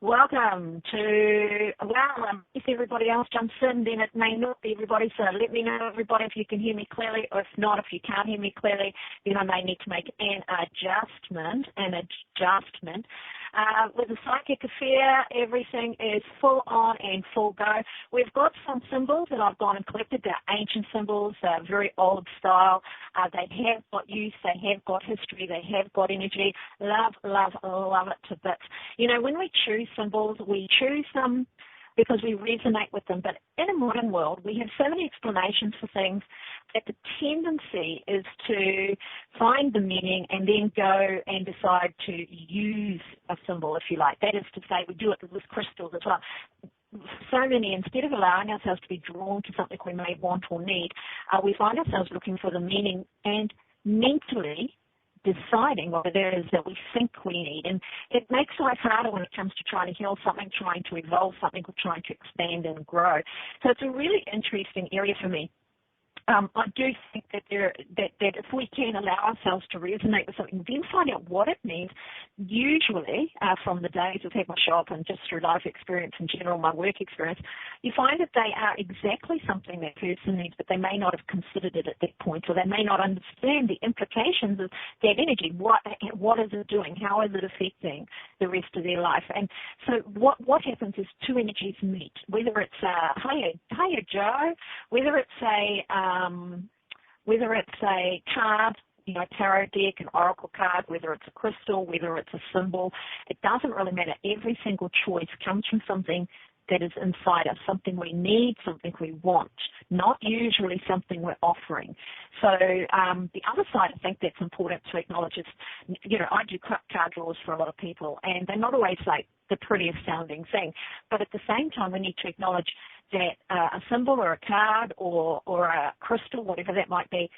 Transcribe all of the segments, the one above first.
Welcome to, if everybody else jumps in, then it may not be everybody, so let me know, everybody, if you can hear me clearly, or if not, if you can't hear me clearly, then I may need to make an adjustment. With the psychic affair, everything is full on and full go. We've got some symbols that I've gone and collected. They're ancient symbols, they're very old style. They have got use, they have got history, they have got energy. Love it to bits. You know, when we choose symbols, we choose them because we resonate with them. But in a modern world, we have so many explanations for things that the tendency is to find the meaning and then go and decide to use a symbol, if you like. That is to say, we do it with crystals as well. So many, instead of allowing ourselves to be drawn to something we may want or need, we find ourselves looking for the meaning and mentally deciding what it is that we think we need. And it makes life harder when it comes to trying to heal something, trying to evolve something, or trying to expand and grow. So it's a really interesting area for me. I do think that if we can allow ourselves to resonate with something, then find out what it means, usually from the days I've had my shop and just through life experience in general, my work experience, you find that they are exactly something that person needs, but they may not have considered it at that point, or they may not understand the implications of that energy. What is it doing? How is it affecting the rest of their life? And so what happens is two energies meet, whether it's hiya Joe, whether it's a card, you know, tarot deck, an oracle card, whether it's a crystal, whether it's a symbol, it doesn't really matter. Every single choice comes from something that is inside us, something we need, something we want, not usually something we're offering. So the other side, I think that's important to acknowledge is, you know, I do card draws for a lot of people, and they're not always like the prettiest sounding thing, but at the same time, we need to acknowledge that a symbol or a card or a crystal, whatever that might be,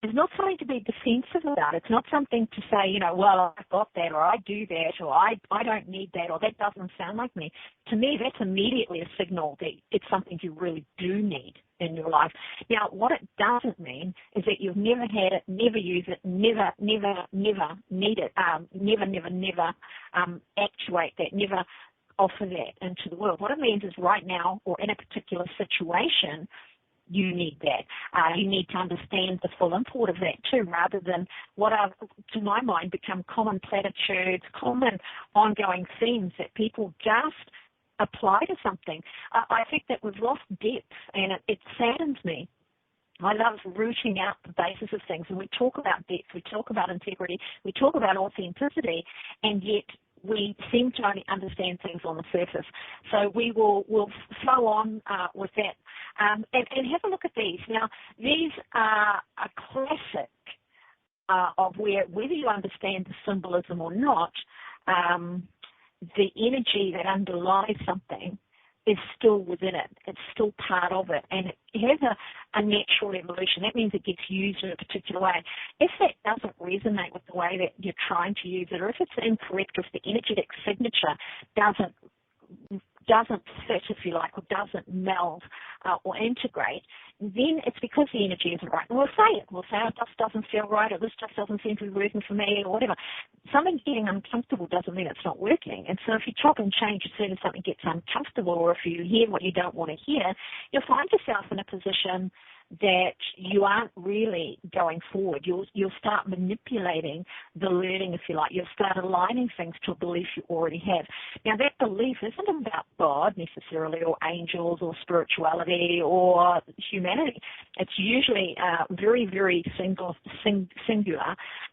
is not something to be defensive about. It's not something to say, you know, well, I've got that, or I do that, or I don't need that, or that doesn't sound like me. To me, that's immediately a signal that it's something you really do need in your life. Now, what it doesn't mean is that you've never had it, never use it, never need it, never actuate that, never offer that into the world. What it means is right now, or in a particular situation, you need that. You need to understand the full import of that too, rather than what are, to my mind, become common platitudes, common ongoing themes that people just apply to something. I think that we've lost depth, and it saddens me. I love rooting out the basis of things, and we talk about depth, we talk about integrity, we talk about authenticity, and yet we seem to only understand things on the surface. So we'll flow on with that and have a look at these. Now, these are a classic of whether you understand the symbolism or not, the energy that underlies something is still within it. It's still part of it, and it has a natural evolution. That means it gets used in a particular way. If that doesn't resonate with the way that you're trying to use it, or if it's incorrect, or if the energetic signature doesn't fit, if you like, or doesn't meld or integrate, then it's because the energy isn't right. And we'll say it. We'll say, oh, this doesn't feel right, or this just doesn't seem to be working for me, or whatever. Something getting uncomfortable doesn't mean it's not working. And so if you chop and change as soon as something gets uncomfortable, or if you hear what you don't want to hear, you'll find yourself in a position that you aren't really going forward. You'll start manipulating the learning, if you like. You'll start aligning things to a belief you already have. Now, that belief isn't about God necessarily, or angels, or spirituality, or humanity. It's usually very, very singular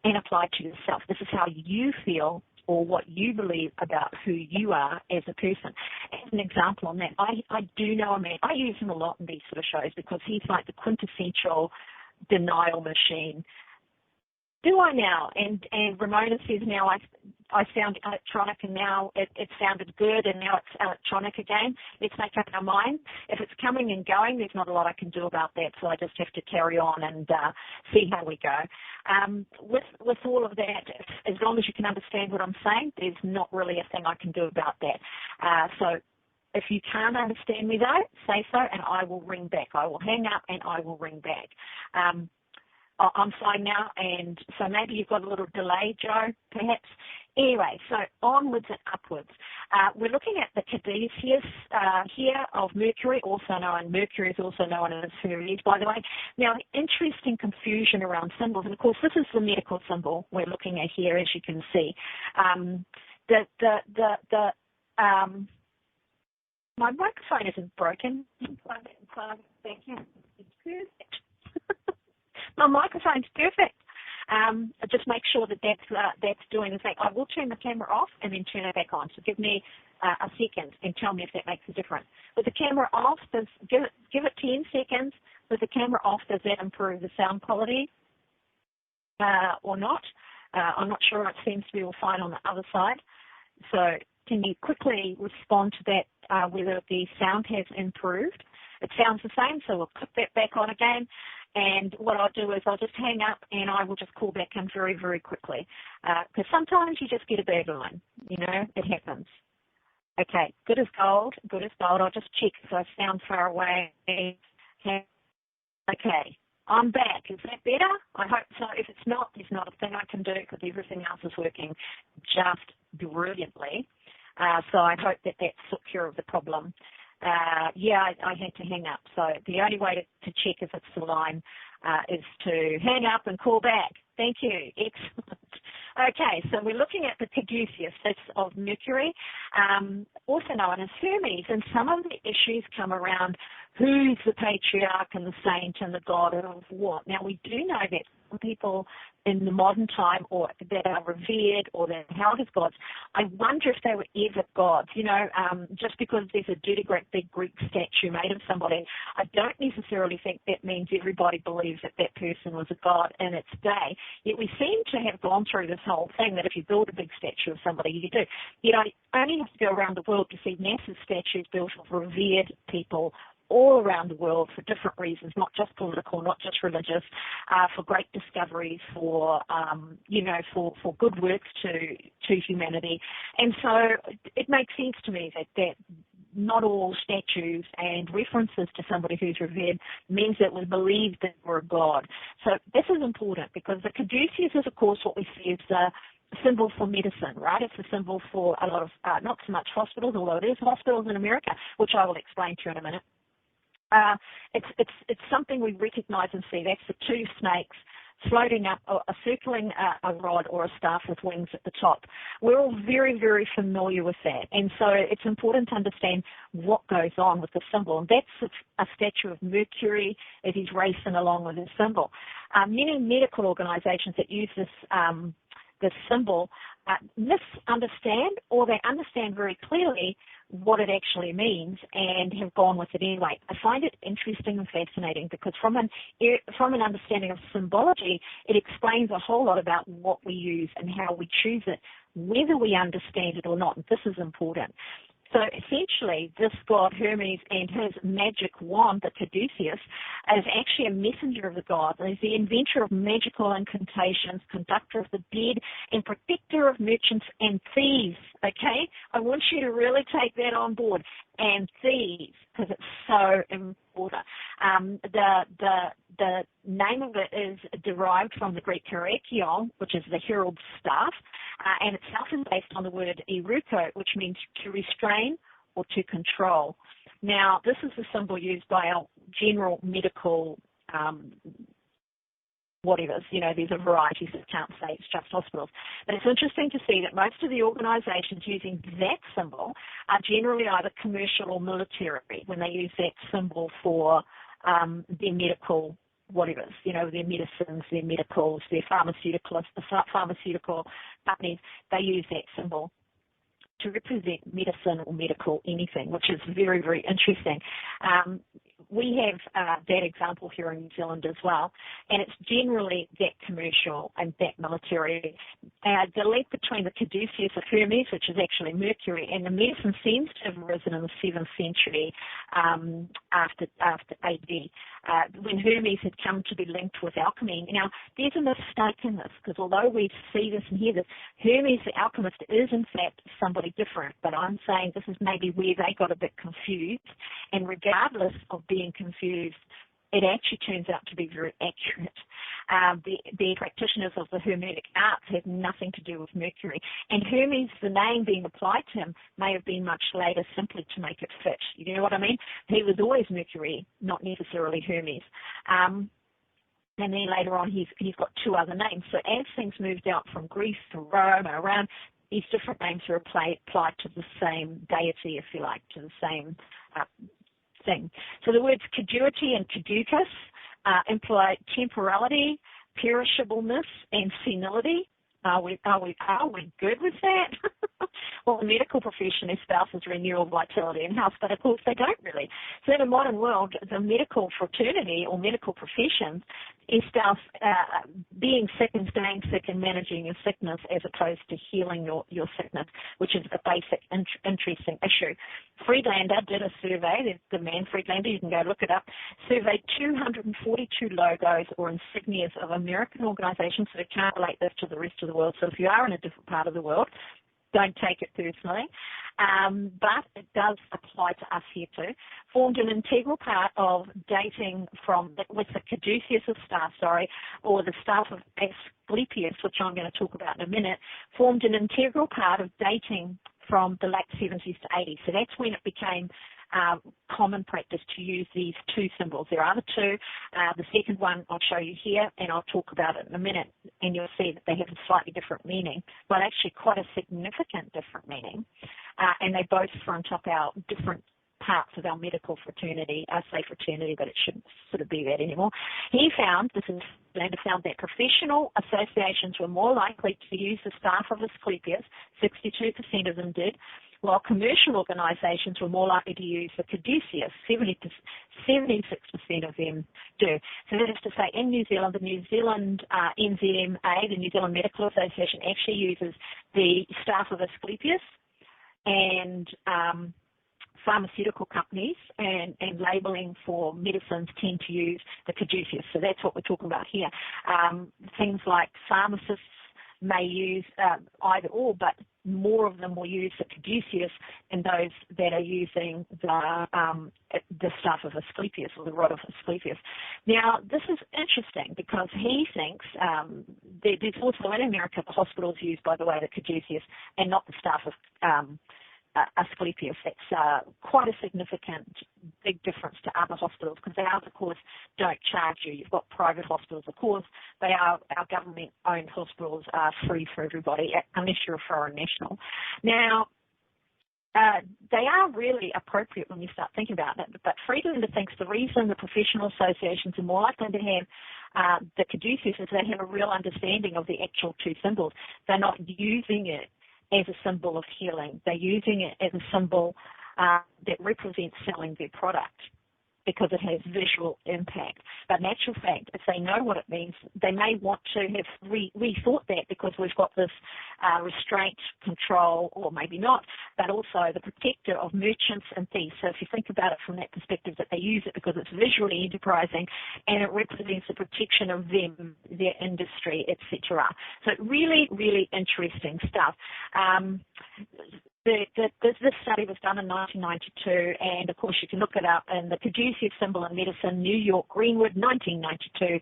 and applied to yourself. This is how you feel, or what you believe about who you are as a person. As an example on that, I do know a man, I use him a lot in these sort of shows because he's like the quintessential denial machine. Do I now? And Ramona says now I sound electronic, and now it sounded good, and now it's electronic again. Let's make up our mind. If it's coming and going, there's not a lot I can do about that, so I just have to carry on and see how we go. With all of that, as long as you can understand what I'm saying, there's not really a thing I can do about that. So if you can't understand me, though, say so, and I will ring back. I will hang up, and I will ring back. I'm fine now, and so maybe you've got a little delay, Joe, perhaps. Anyway, so onwards and upwards. We're looking at the caduceus here of Mercury, Mercury is also known as Hermes, by the way. Now, interesting confusion around symbols, and of course, this is the medical symbol we're looking at here, as you can see. My microphone isn't broken. Thank you. It's perfect. My microphone's perfect. Just make sure that's doing the thing. I will turn the camera off and then turn it back on. So give me a second and tell me if that makes a difference. With the camera off, give it 10 seconds. With the camera off, does that improve the sound quality or not? I'm not sure. It seems to be all fine on the other side. So can you quickly respond to that, whether the sound has improved? It sounds the same, so we'll click that back on again. And what I'll do is I'll just hang up and I will just call back in very, very quickly. Because sometimes you just get a bad line. It happens. Okay, good as gold, good as gold. I'll just check if I sound far away. Okay, I'm back. Is that better? I hope so. If it's not, there's not a thing I can do because everything else is working just brilliantly. So I hope that took care of the problem. I had to hang up. So the only way to check if it's the line is to hang up and call back. Thank you. Excellent. Okay, so we're looking at the caduceus of Mercury, also known as Hermes, and some of the issues come around who's the patriarch and the saint and the god of what. Now, we do know that some people in the modern time or that are revered or that are held as gods, I wonder if they were ever gods. Just because there's a dirty great big Greek statue made of somebody, I don't necessarily think that means everybody believes that person was a god in its day. Yet we seem to have gone through this whole thing that if you build a big statue of somebody, you do. You don't only have to go around the world to see massive statues built of revered people all around the world for different reasons, not just political, not just religious, for great discoveries, for good works to humanity. And so it makes sense to me that not all statues and references to somebody who's revered means that we believe that we're a god. So this is important because the caduceus is, of course, what we see as the symbol for medicine, right? It's a symbol for a lot of, not so much hospitals, although it is hospitals in America, which I will explain to you in a minute. It's something we recognize and see. That's the two snakes floating up, circling a rod or a staff with wings at the top. We're all very, very familiar with that. And so it's important to understand what goes on with the symbol. And that's a statue of Mercury as he's racing along with his symbol. Many medical organizations that use this symbol misunderstand, or they understand very clearly what it actually means and have gone with it anyway. I find it interesting and fascinating because from an understanding of symbology, it explains a whole lot about what we use and how we choose it, whether we understand it or not. And this is important. So essentially, this god Hermes and his magic wand, the caduceus, is actually a messenger of the gods. He's the inventor of magical incantations, conductor of the dead, and protector of merchants and thieves. Okay? I want you to really take that on board. And thieves, because it's so important. The name of it is derived from the Greek kyriakeion, which is the herald's staff, and itself is based on the word eruko, which means to restrain or to control. Now, this is the symbol used by our general medical whatever. There's a variety, so can't say it's just hospitals. But it's interesting to see that most of the organizations using that symbol are generally either commercial or military when they use that symbol for their medical whatevers, their medicines, their medicals, their pharmaceutical companies. They use that symbol to represent medicine or medical anything, which is very, very interesting. We have that example here in New Zealand as well, and it's generally that commercial and that military. The link between the caduceus of Hermes, which is actually Mercury, and the medicine seems to have arisen in the 7th century after AD, when Hermes had come to be linked with alchemy. Now, there's a mistake in this, because although we see this and hear this, Hermes the alchemist is in fact somebody different, but I'm saying this is maybe where they got a bit confused, and regardless of being confused, it actually turns out to be very accurate. The practitioners of the Hermetic arts had nothing to do with Mercury. And Hermes, the name being applied to him, may have been much later simply to make it fit. You know what I mean? He was always Mercury, not necessarily Hermes. And then later on, he's got two other names. So as things moved out from Greece to Rome and around, these different names are applied to the same deity, if you like, to the same thing. So the words caduity and caducus imply temporality, perishableness, and senility. Are we good with that? Well, the medical profession espouses renewal, vitality, and health, but of course they don't really. So in the modern world, the medical fraternity or medical professions espouse being sick and staying sick and managing your sickness as opposed to healing your sickness, which is a basic, interesting issue. Friedlander did a survey, the man Friedlander, you can go look it up, surveyed 242 logos or insignias of American organizations, so we can't relate this to the rest of the world. So if you are in a different part of the world, don't take it personally, but it does apply to us here too. Formed an integral part of dating with the caduceus of staff, or the staff of Asclepius, which I'm going to talk about in a minute, formed an integral part of dating from the late 70s to 80s. So that's when it became common practice to use these two symbols. There are the two. The second one I'll show you here, and I'll talk about it in a minute, and you'll see that they have a slightly different meaning, but actually quite a significant different meaning, and they both front up our different parts of our medical fraternity. I say fraternity, but it shouldn't sort of be that anymore. He found that professional associations were more likely to use the staff of Asclepius, 62% of them did, while commercial organisations were more likely to use the caduceus, 76% of them do. So that is to say, in New Zealand, the New Zealand NZMA, the New Zealand Medical Association, actually uses the staff of Asclepius, and pharmaceutical companies and labelling for medicines tend to use the caduceus. So that's what we're talking about here. Things like pharmacists may use either or, but more of them will use the caduceus and those that are using the staff of Asclepius or the rod of Asclepius. Now, this is interesting because he thinks there's also in America the hospitals use, by the way, the caduceus and not the staff of Asclepius. That's quite a significant big difference to other hospitals because ours, of course, don't charge you. You've got private hospitals, of course. Our government-owned hospitals are free for everybody unless you're a foreign national. Now, they are really appropriate when you start thinking about it, but Friedlander thinks the reason the professional associations are more likely to have the caduceus is they have a real understanding of the actual two symbols. They're not using it as a symbol of healing. They're using it as a symbol that represents selling their product because it has visual impact. But in actual fact, if they know what it means, they may want to have rethought that because we've got this restraint, control, or maybe not, but also the protector of merchants and thieves. So if you think about it from that perspective, that they use it because it's visually enterprising and it represents the protection of them, their industry, etc. So really, really interesting stuff. This study was done in 1992, and of course you can look it up in the caduceus symbol in medicine, New York, Greenwood, 1992,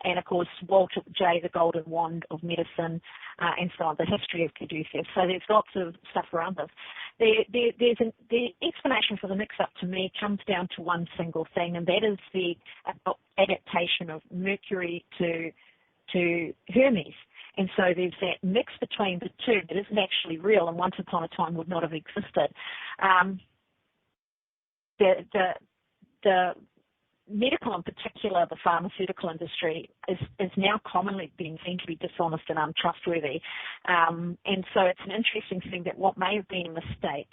and of course Walter J, the golden wand of medicine, and so on, the history of caduceus. So there's lots of stuff around this. The explanation for the mix-up to me comes down to one single thing, and that is the adaptation of Mercury to Hermes. And so there's that mix between the two that isn't actually real and once upon a time would not have existed. The medical, in particular, the pharmaceutical industry, is now commonly being seen to be dishonest and untrustworthy. And so it's an interesting thing that what may have been a mistake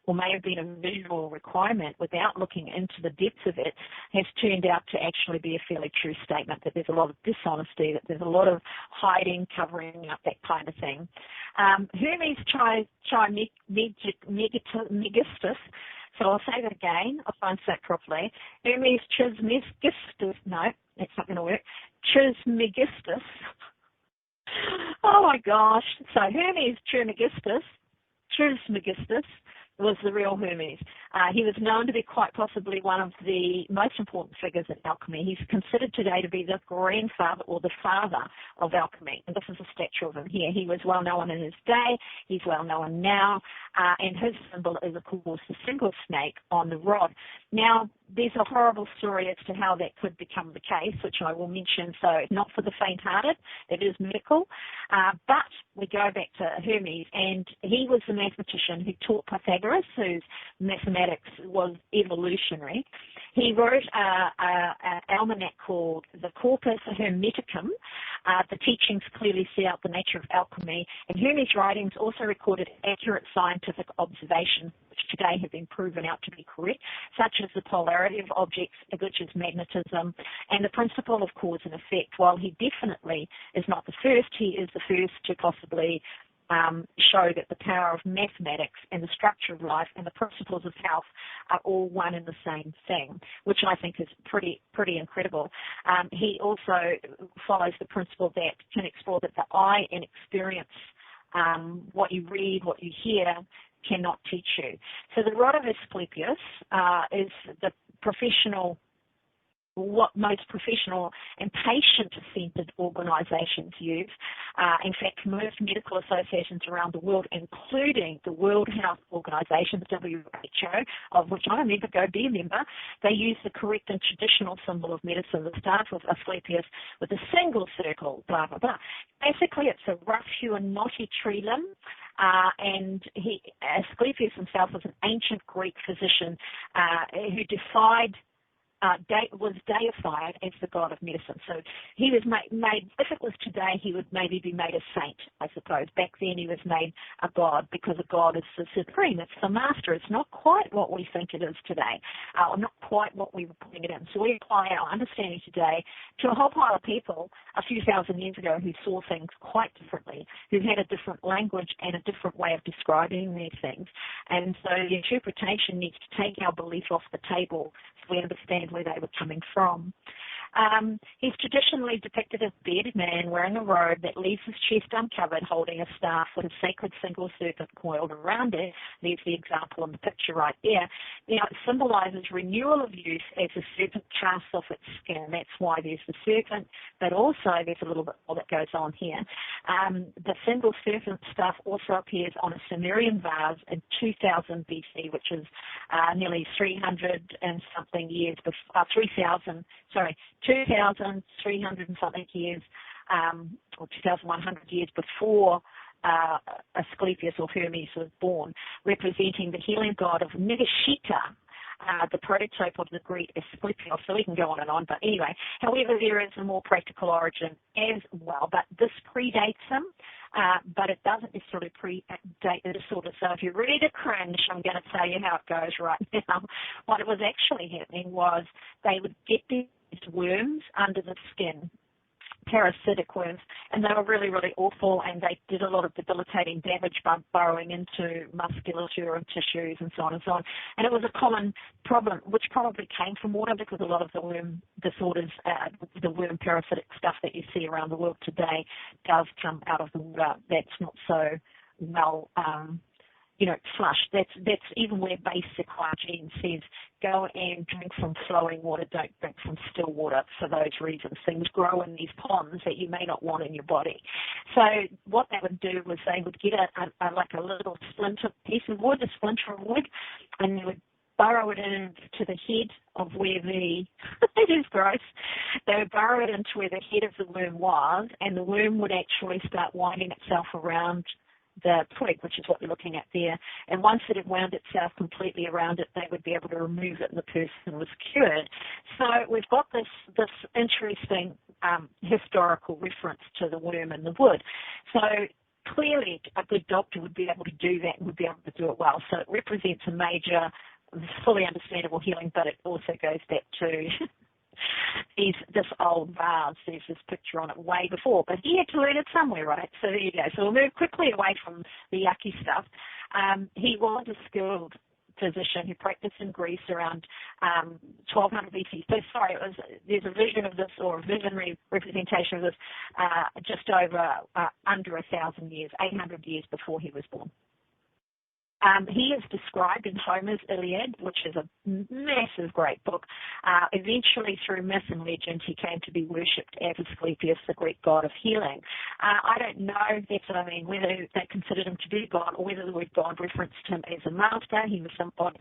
or may have been a visual requirement without looking into the depths of it has turned out to actually be a fairly true statement, that there's a lot of dishonesty, that there's a lot of hiding, covering up, that kind of thing. Hermes Trismegistus, so I'll say that again, I'll try and say it properly. Hermes Trismegistus, no, that's not going to work, Trismegistus. Oh my gosh, so Hermes Trismegistus was the real Hermes. He was known to be quite possibly one of the most important figures in alchemy. He's considered today to be the grandfather or the father of alchemy. And this is a statue of him here. He was well known in his day. He's well known now. And his symbol is, of course, the single snake on the rod. Now, there's a horrible story as to how that could become the case, which I will mention. So not for the faint-hearted. It is medical. But we go back to Hermes, and he was the mathematician who taught Pythagoras, whose mathematics was evolutionary. He wrote an almanac called the Corpus Hermeticum. The teachings clearly set out the nature of alchemy, and Hermes' writings also recorded accurate scientific observations, which today have been proven out to be correct, such as the polarity of objects, which is magnetism, and the principle of cause and effect. While he definitely is not the first, he is the first to possibly show that the power of mathematics and the structure of life and the principles of health are all one and the same thing, which I think is pretty incredible. He also follows the principle that can explore that the eye and experience, what you read, what you hear, cannot teach you. So the rod of Asclepius is the professional, what most professional and patient-centered organisations use. In fact, most medical associations around the world, including the World Health Organization, the WHO, of which I'm a member, go be a member, they use the correct and traditional symbol of medicine that starts with Asclepius with a single circle, blah, blah, blah. Basically, it's a rough-hewn, knotty tree limb. And Asclepius himself was an ancient Greek physician who was deified as the god of medicine. So he was made, if it was today, he would maybe be made a saint, I suppose. Back then he was made a god because a god is the supreme. It's the master. It's not quite what we think it is today, or not quite what we were putting it in. So we apply our understanding today to a whole pile of people a few thousand years ago who saw things quite differently, who had a different language and a different way of describing these things. And so the interpretation needs to take our belief off the table so we understand where they were coming from. He's traditionally depicted as a bearded man wearing a robe that leaves his chest uncovered, holding a staff with a sacred single serpent coiled around it. There's the example in the picture right there. Now, it symbolizes renewal of youth as the serpent casts off its skin. That's why there's the serpent, but also there's a little bit more that goes on here. The single serpent staff also appears on a Sumerian vase in 2000 BC, which is nearly 300 and something years before, 2,300 and something years, or 2,100 years before Asclepius or Hermes was born, representing the healing god of Nigashita, the prototype of the Greek Asclepius. So we can go on and on, but anyway. However, there is a more practical origin as well, but this predates him, but it doesn't necessarily predate the disorder. So if you're ready to cringe, I'm going to tell you how it goes right now. What was actually happening was they would get these worms under the skin, parasitic worms, and they were really, really awful, and they did a lot of debilitating damage by burrowing into musculature and tissues and so on and so on. And it was a common problem, which probably came from water, because a lot of the worm disorders, the worm parasitic stuff that you see around the world today does come out of the water that's not so well flushed. That's even where basic hygiene says go and drink from flowing water, don't drink from still water. For those reasons, things grow in these ponds that you may not want in your body. So what they would do was they would get like a little splinter piece of wood, a splinter of wood, and they would burrow it into the head of where it is gross. They would burrow it into where the head of the worm was, and the worm would actually start winding itself around the twig, which is what you're looking at there. And once it had wound itself completely around it, they would be able to remove it and the person was cured. So we've got this interesting historical reference to the worm in the wood. So clearly a good doctor would be able to do that and would be able to do it well. So it represents a major, fully understandable healing, but it also goes back to this old vase. There's this picture on it way before, but he had to learn it somewhere, right? So there you go. So we'll move quickly away from the yucky stuff. He was a skilled physician who practiced in Greece around 1200 BC. So sorry, there's a vision of this, or a visionary representation of this, just over under 1,000 years, 800 years before he was born. He is described in Homer's Iliad, which is a massive, great book. Eventually, through myth and legend, he came to be worshipped as Asclepius, the Greek god of healing. I don't know, that's what I mean, whether they considered him to be God or whether the word God referenced him as a master. He was somebody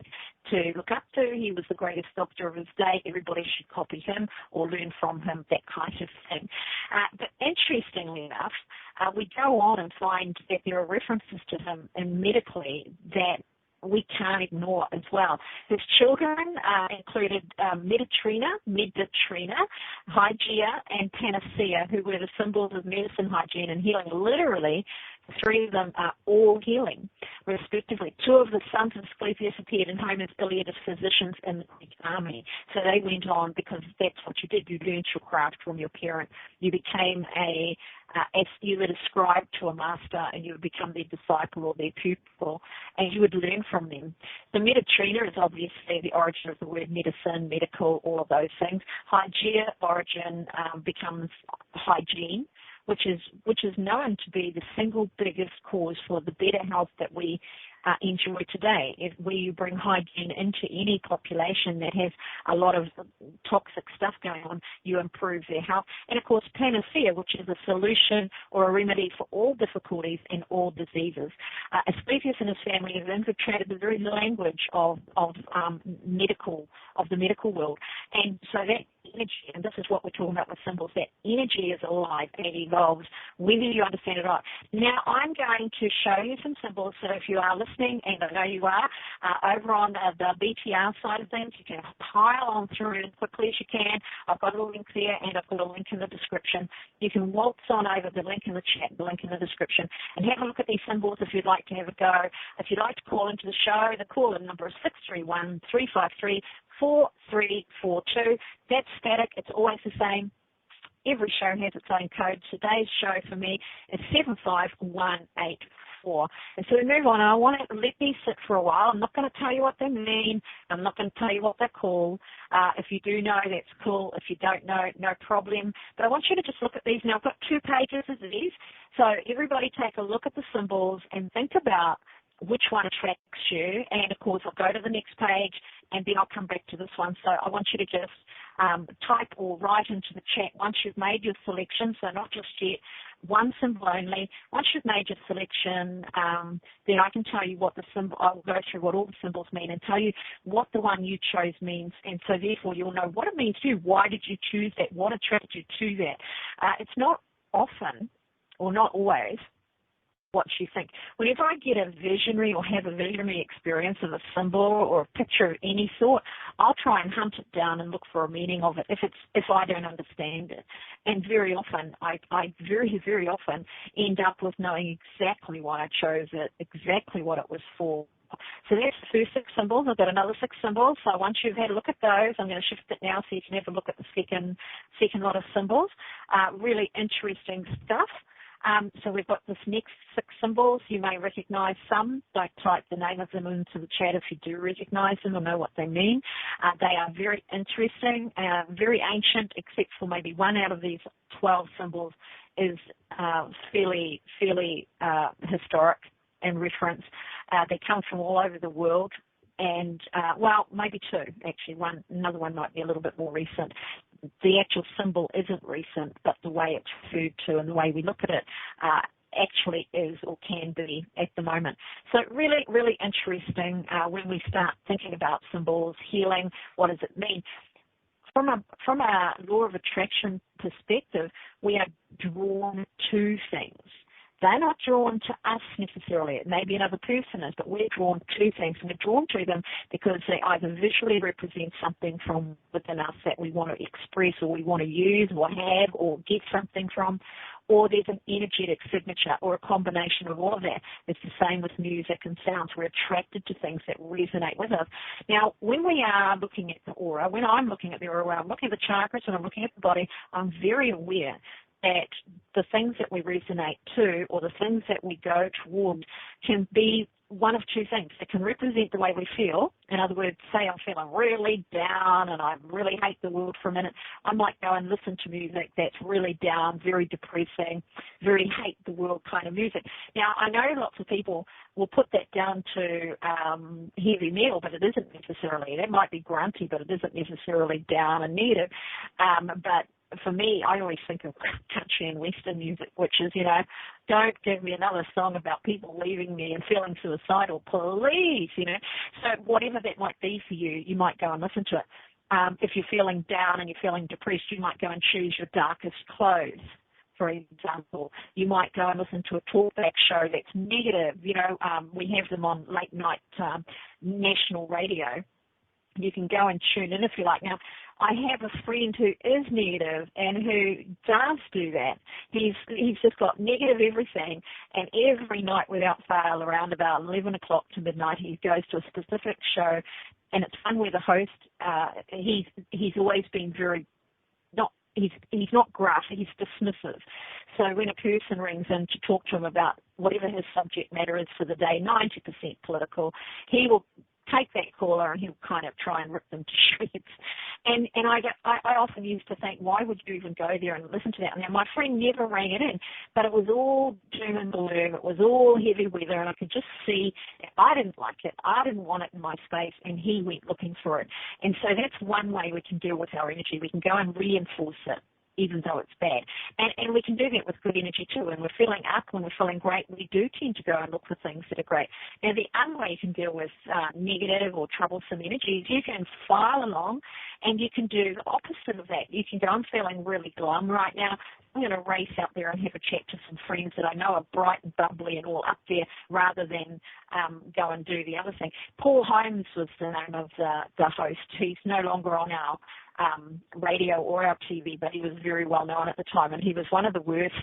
to look up to. He was the greatest doctor of his day. Everybody should copy him or learn from him, that kind of thing. But interestingly enough, we go on and find that there are references to him in medically that we can't ignore as well. His children included Mediterrina, Hygeia, and Panacea, who were the symbols of medicine, hygiene, and healing. Literally, the three of them are all healing, respectively. Two of the sons of Asclepius appeared in Homer's Iliad as physicians in the Greek army. So they went on, because that's what you did. You learned your craft from your parent. You became as you were described to a master, and you would become their disciple or their pupil, and you would learn from them. The Mediterina is obviously the origin of the word medicine, medical, all of those things. Hygeia origin becomes hygiene, which is known to be the single biggest cause for the better health that we enjoy today. Where you bring hygiene into any population that has a lot of toxic stuff going on, you improve their health. And of course, panacea, which is a solution or a remedy for all difficulties and all diseases. Asclepius and his family have infiltrated the very language of the medical world. And so that energy, and this is what we're talking about with symbols, that energy is alive and it evolves, whether you understand it or not. Now, I'm going to show you some symbols, so if you are listening, and I know you are, over on the BTR side of things, you can pile on through it as quickly as you can. I've got a link there, and I've got a link in the description. You can waltz on over the link in the chat, the link in the description, and have a look at these symbols if you'd like to have a go. If you'd like to call into the show, the call-in number is 631-353-4342. That's static. It's always the same. Every show has its own code. Today's show for me is 75184. And so we move on. And I want to let these sit for a while. I'm not going to tell you what they mean. I'm not going to tell you what they're called. If you do know, that's cool. If you don't know, no problem. But I want you to just look at these. Now, I've got 2 pages of these. So everybody take a look at the symbols and think about which one attracts you, and of course I'll go to the next page and then I'll come back to this one. So I want you to just type or write into the chat once you've made your selection, so not just yet, one symbol only. Once you've made your selection, then I can tell you what the symbol, I'll go through what all the symbols mean and tell you what the one you chose means, and so therefore you'll know what it means to you. Why did you choose that? What attracted you to that? It's not often, or not always, what you think. Whenever I get a visionary or have a visionary experience of a symbol or a picture of any sort, I'll try and hunt it down and look for a meaning of it if I don't understand it. And very often, I very often end up with knowing exactly why I chose it, exactly what it was for. So that's the first 6 symbols. I've got another 6 symbols. So once you've had a look at those, I'm going to shift it now so you can have a look at the second lot of symbols. Really interesting stuff. So we've got this next 6 symbols. You may recognize some. Don't type the name of them into the chat if you do recognize them or know what they mean. They are very interesting, very ancient, except for maybe one out of these 12 symbols is fairly historic in reference. They come from all over the world. And, well, maybe 2, actually. Another one might be a little bit more recent. The actual symbol isn't recent, but the way it's referred to and the way we look at it actually is or can be at the moment. So really, really interesting when we start thinking about symbols, healing, what does it mean? From a law of attraction perspective, we are drawn to things. They're not drawn to us necessarily. It may be another person is, but we're drawn to things. And we're drawn to them because they either visually represent something from within us that we want to express or we want to use or have or get something from, or there's an energetic signature or a combination of all of that. It's the same with music and sounds. We're attracted to things that resonate with us. Now, when we are looking at the aura, when I'm looking at the aura, when I'm looking at the chakras and I'm looking at the body, I'm very aware that the things that we resonate to or the things that we go towards can be one of two things. It can represent the way we feel. In other words, say I'm feeling really down and I really hate the world for a minute. I might go and listen to music that's really down, very depressing, very hate the world kind of music. Now, I know lots of people will put that down to heavy metal, but it isn't necessarily. That might be grunty, but it isn't necessarily down and negative. But for me, I always think of country and western music, which is, don't give me another song about people leaving me and feeling suicidal, please, So whatever that might be for you, you might go and listen to it. If you're feeling down and you're feeling depressed, you might go and choose your darkest clothes. For example, you might go and listen to a talkback show that's negative. We have them on late night national radio. You can go and tune in if you like. Now, I have a friend who is negative and who does do that. He's just got negative everything, and every night without fail, around about 11 o'clock to midnight, he goes to a specific show, and it's fun where the host, he's always been very, he's not gruff, he's dismissive. So when a person rings in to talk to him about whatever his subject matter is for the day, 90% political, he will take that caller and he'll kind of try and rip them to shreds. And I often used to think, why would you even go there and listen to that? Now, my friend never rang it in, but it was all doom and gloom. It was all heavy weather, and I could just see I didn't like it. I didn't want it in my space, and he went looking for it. And so that's one way we can deal with our energy. We can go and reinforce it, even though it's bad. And we can do that with good energy too. When we're feeling up, when we're feeling great, we do tend to go and look for things that are great. Now, the other way you can deal with negative or troublesome energies, you can file along and you can do the opposite of that. You can go, I'm feeling really glum right now. I'm going to race out there and have a chat to some friends that I know are bright and bubbly and all up there, rather than go and do the other thing. Paul Holmes was the name of the host. He's no longer on our radio or our TV, but he was very well known at the time, and he was one of the worst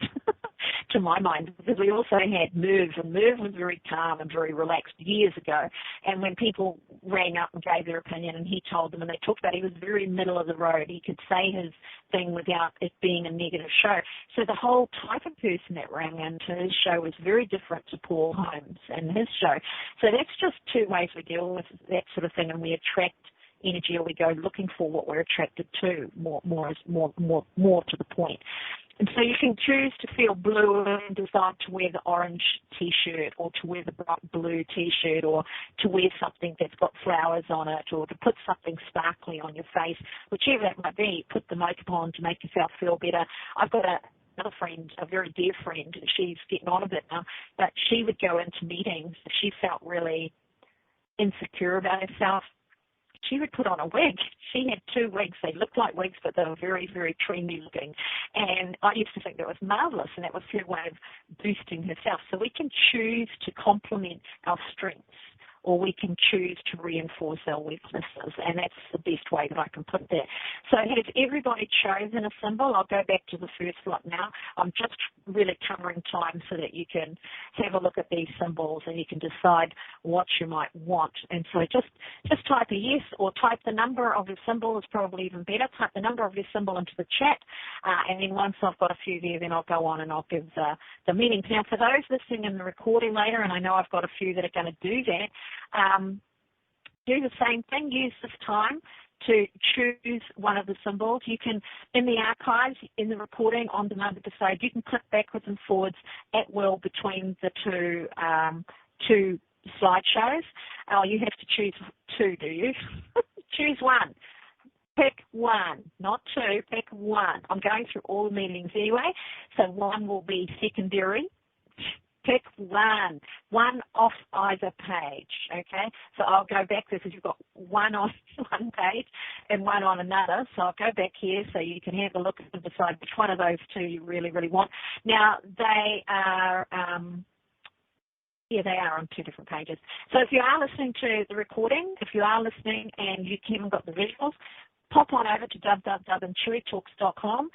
to my mind, because we also had Merv, and Merv was very calm and very relaxed years ago, and when people rang up and gave their opinion and he told them and they talked about it, he was very middle of the road. He could say his thing without it being a negative show. So the whole type of person that rang into his show was very different to Paul Holmes and his show. So that's just two ways we deal with that sort of thing, and we attract energy, or we go looking for what we're attracted to, more to the point. And so you can choose to feel blue and decide to wear the orange T-shirt, or to wear the bright blue T-shirt, or to wear something that's got flowers on it, or to put something sparkly on your face, whichever it might be. Put the makeup on to make yourself feel better. I've got another friend, a very dear friend, she's getting on a bit now, but she would go into meetings if she felt really insecure about herself. She would put on a wig. She had two wigs. They looked like wigs, but they were very, very trendy looking. And I used to think that was marvelous, and that was her way of boosting herself. So we can choose to complement our strengths, or we can choose to reinforce our weaknesses, and that's the best way that I can put that. So has everybody chosen a symbol? I'll go back to the first lot now. I'm just really covering time so that you can have a look at these symbols and you can decide what you might want. And so just type a yes, or type the number of your symbol is probably even better. Type the number of your symbol into the chat, and then once I've got a few there, then I'll go on and I'll give the meanings. Now, for those listening in the recording later, and I know I've got a few that are going to do that, do the same thing. Use this time to choose one of the symbols. You can, in the archives, in the recording on demand episode, you can click backwards and forwards at will between the two slideshows. You have to choose two, do you? Choose one. Pick one, not two, pick one. I'm going through all the meanings anyway, so one will be secondary. Pick one off either page, okay? So I'll go back there because you've got one on one page and one on another. So I'll go back here so you can have a look and decide which one of those two you really, really want. Now, they are on two different pages. So if you are listening to the recording, if you are listening and you haven't got the visuals, pop on over to www.IntuiTalks.com.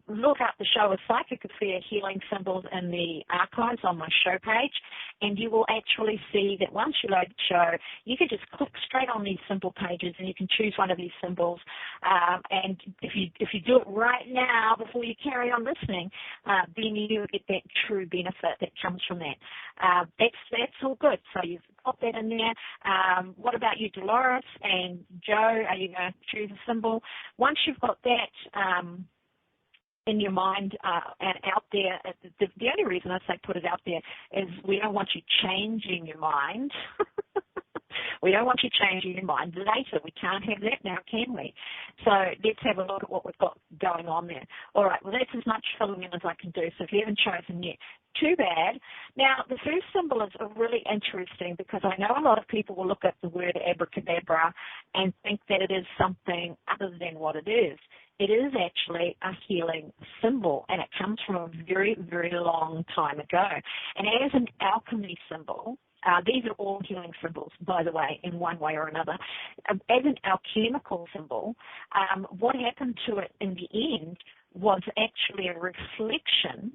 Look up the show of Psychic Affair Healing Symbols in the archives on my show page, and you will actually see that once you load the show, you can just click straight on these symbol pages and you can choose one of these symbols. And if you do it right now before you carry on listening, then you get that true benefit that comes from that. That's all good. So you've got that in there. What about you, Dolores and Joe? Are you going to choose a symbol? Once you've got that in your mind and out there, the only reason I say put it out there is we don't want you changing your mind. We don't want you changing your mind later. We can't have that now, can we? So let's have a look at what we've got going on there. All right, well, that's as much filling in as I can do. So if you haven't chosen yet, too bad. Now, the first symbol is really interesting because I know a lot of people will look at the word abracadabra and think that it is something other than what it is. It is actually a healing symbol, and it comes from a very, very long time ago. And as an alchemy symbol, these are all healing symbols, by the way, in one way or another. As an alchemical symbol, what happened to it in the end was actually a reflection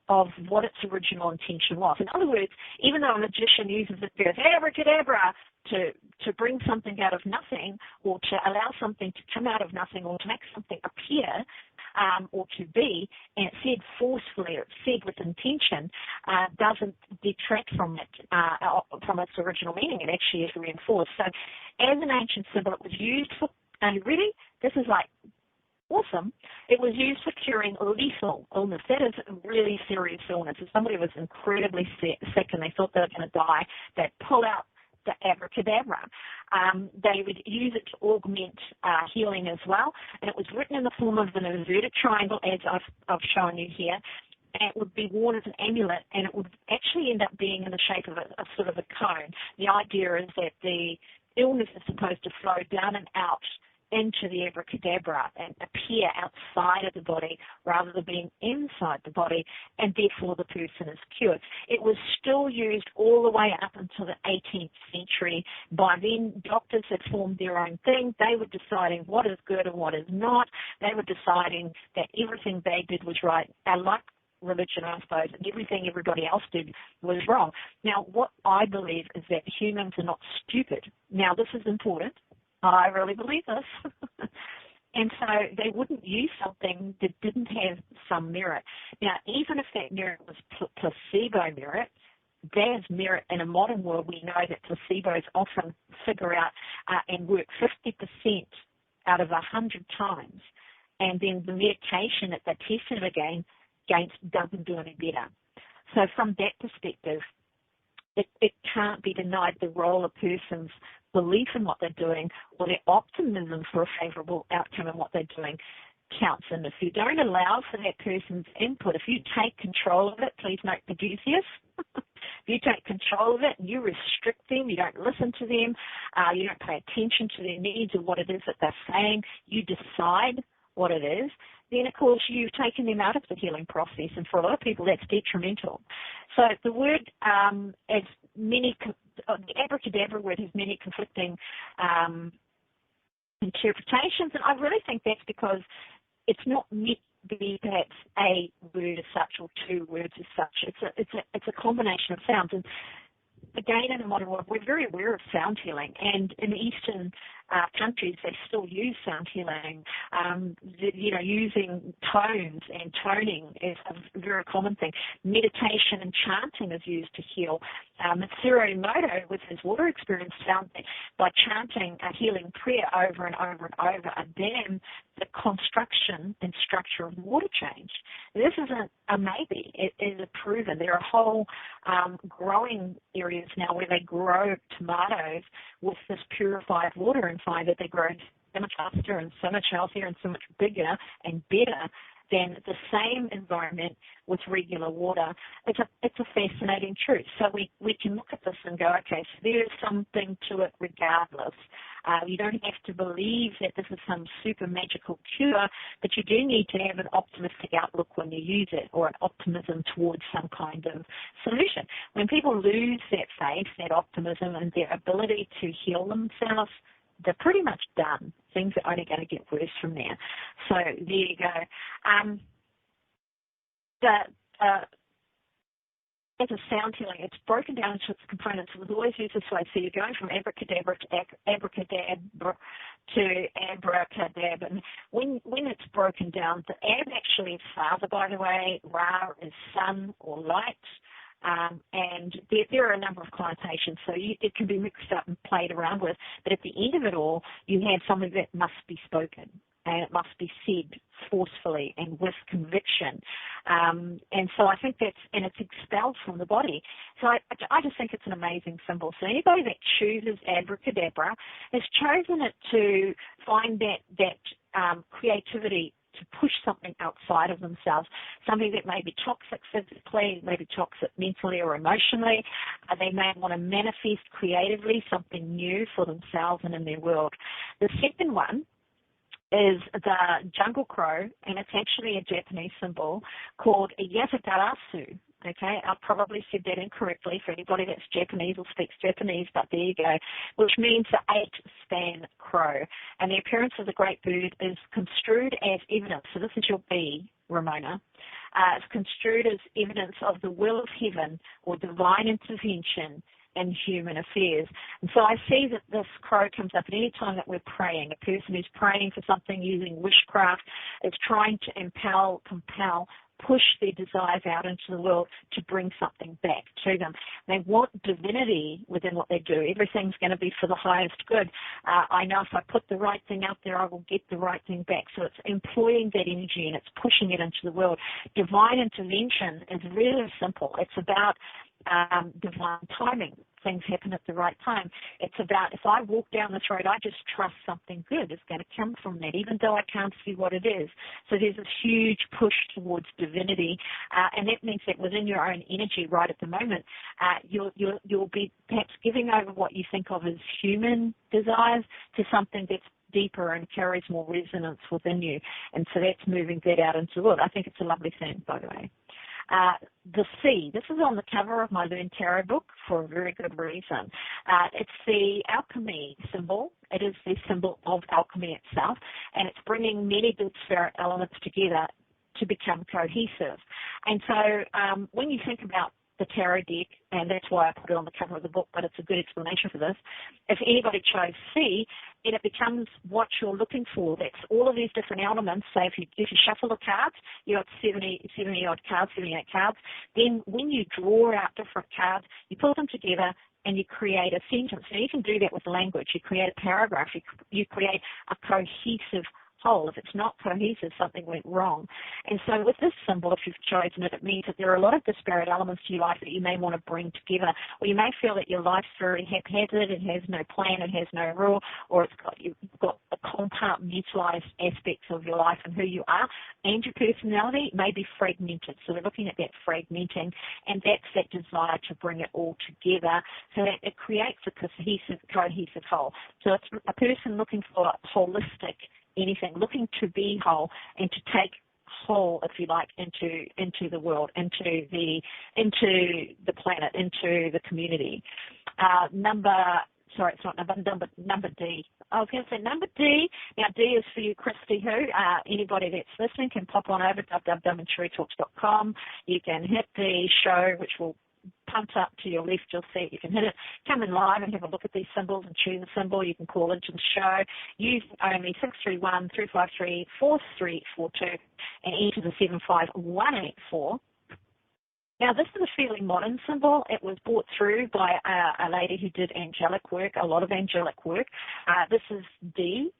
of what its original intention was. In other words, even though a magician uses the word abracadabra to bring something out of nothing, or to allow something to come out of nothing, or to make something appear, or to be, and it's said forcefully, or it's said with intention, doesn't detract from it, from its original meaning. It actually is reinforced. So as an ancient symbol, it was used for, and really, this is like awesome, it was used for curing lethal illness. That is really serious illness. If somebody was incredibly sick and they thought they were going to die, they'd pull out the abracadabra. They would use it to augment healing as well. And it was written in the form of an inverted triangle, as I've shown you here. And it would be worn as an amulet, and it would actually end up being in the shape of a sort of a cone. The idea is that the illness is supposed to flow down and out into the abracadabra and appear outside of the body rather than being inside the body, and therefore the person is cured. It was still used all the way up until the 18th century. By then, doctors had formed their own thing. They were deciding what is good and what is not. They were deciding that everything they did was right. Like religion, I suppose, and everything everybody else did was wrong. Now, what I believe is that humans are not stupid. Now, this is important. I really believe this. And so they wouldn't use something that didn't have some merit. Now, even if that merit was placebo merit, there's merit in a modern world. We know that placebos often figure out and work 50% out of 100 times. And then the medication that they're tested against doesn't do any better. So from that perspective, it can't be denied the role of person's belief in what they're doing or their optimism for a favorable outcome in what they're doing counts. And if you don't allow for that person's input, if you take control of it, please note Caduceus, if you take control of it and you restrict them, you don't listen to them, you don't pay attention to their needs or what it is that they're saying, you decide what it is, then of course you've taken them out of the healing process, and for a lot of people that's detrimental. So the word has many, the abracadabra word has many conflicting interpretations, and I really think that's because it's not meant to be perhaps a word as such or two words as such. It's a combination of sounds. And again, in the modern world, we're very aware of sound healing, and in the Eastern countries, they still use sound healing. Using tones and toning is a very common thing. Meditation and chanting is used to heal. Matsuro Emoto, with his water experience, found that by chanting a healing prayer over and over and over a dam, the construction and structure of water changed. This isn't a maybe. It is a proven. There are whole growing areas now where they grow tomatoes with this purified water and find that they grow so much faster and so much healthier and so much bigger and better than the same environment with regular water. It's a fascinating truth. So we can look at this and go, okay, so there is something to it regardless. You don't have to believe that this is some super magical cure, but you do need to have an optimistic outlook when you use it, or an optimism towards some kind of solution. When people lose that faith, that optimism, and their ability to heal themselves, they're pretty much done. Things are only going to get worse from there. So there you go. as a sound healing, it's broken down into its components. It was always used this way. So you're going from abracadabra to abracadabra to abracadabra. And when it's broken down, the ab actually is father, by the way. Ra is sun or light. And there are a number of connotations, so it can be mixed up and played around with. But at the end of it all, you have something that must be spoken, and it must be said forcefully and with conviction. And so I think and it's expelled from the body. So I just think it's an amazing symbol. So anybody that chooses abracadabra has chosen it to find that creativity, to push something outside of themselves, something that may be toxic physically, maybe toxic mentally or emotionally. They may want to manifest creatively something new for themselves and in their world. The second one is the jungle crow, and it's actually a Japanese symbol called Yatagarasu. Okay, I probably said that incorrectly for anybody that's Japanese or speaks Japanese, but there you go, which means the 8-span crow. And the appearance of the great bird is construed as evidence. So this is your B, Ramona. It's construed as evidence of the will of heaven or divine intervention in human affairs. And so I see that this crow comes up at any time that we're praying. A person who's praying for something using witchcraft is trying to compel, push their desires out into the world to bring something back to them. They want divinity within what they do. Everything's going to be for the highest good. I know if I put the right thing out there, I will get the right thing back. So it's employing that energy and it's pushing it into the world. Divine intervention is really simple. It's about divine timing. Things happen at the right time. It's about, if I walk down this road, I just trust something good is going to come from that, even though I can't see what it is. So there's this huge push towards divinity, and that means that within your own energy right at the moment, you'll be perhaps giving over what you think of as human desires to something that's deeper and carries more resonance within you. And so that's moving that out into the world. I think it's a lovely thing, by the way. The C, this is on the cover of my Learn Tarot book for a very good reason. It's the alchemy symbol. It is the symbol of alchemy itself, and it's bringing many good spirit elements together to become cohesive. And so when you think about the tarot deck, and that's why I put it on the cover of the book, but it's a good explanation for this. If anybody chose C, then it becomes what you're looking for. That's all of these different elements. So if you shuffle the cards, you got 70-odd cards, 78 cards. Then when you draw out different cards, you put them together and you create a sentence. Now you can do that with language. You create a paragraph. You create a cohesive whole. If it's not cohesive, something went wrong. And so with this symbol, if you've chosen it, it means that there are a lot of disparate elements to your life that you may want to bring together, or you may feel that your life's very haphazard, it has no plan, it has no rule, or you've got a compartmentalized aspects of your life and who you are, and your personality may be fragmented. So we're looking at that fragmenting, and that's that desire to bring it all together so that it creates a cohesive whole. So it's a person looking for a holistic anything, looking to be whole and to take whole, if you like, into the world, into the planet, into the community. Number D. I was going to say number D. Now, D is for you, Christy, who. Anybody that's listening can pop on over to www.IntuiTalks.com. You can hit the show, which will pumped up to your left, you'll see it. You can hit it, come in live and have a look at these symbols and choose a symbol. You can call into the show using only 631-353-4342 and enter the 75184. Now, this is a fairly modern symbol. It was brought through by a lady who did angelic work, a lot of angelic work. This is D.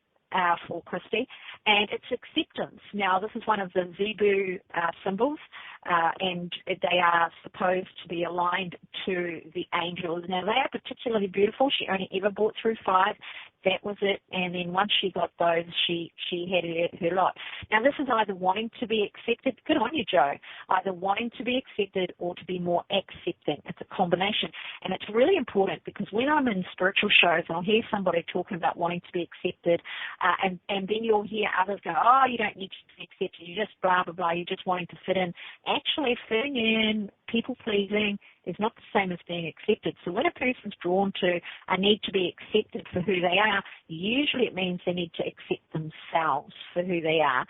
For Christy, and it's acceptance. Now, this is one of the Zebu symbols, and they are supposed to be aligned to the angels. Now, they are particularly beautiful. She only ever brought through 5. That was it, and then once she got those, she had her lot. Now, this is either wanting to be accepted, good on you, Joe, either wanting to be accepted or to be more accepting. It's a combination, and it's really important because when I'm in spiritual shows, I'll hear somebody talking about wanting to be accepted, and then you'll hear others go, oh, you don't need to be accepted, you're just blah, blah, blah, you're just wanting to fit in. Actually, fitting in, people-pleasing, is not the same as being accepted. So when a person's drawn to a need to be accepted for who they are, usually it means they need to accept themselves for who they are.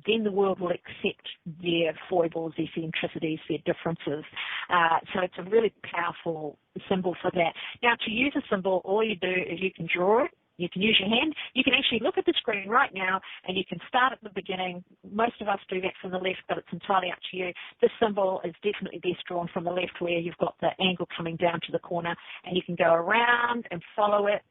Then the world will accept their foibles, their eccentricities, their differences. So it's a really powerful symbol for that. Now, to use a symbol, all you do is you can draw it. You can use your hand. You can actually look at the screen right now, and you can start at the beginning. Most of us do that from the left, but it's entirely up to you. This symbol is definitely best drawn from the left, where you've got the angle coming down to the corner, and you can go around and follow it,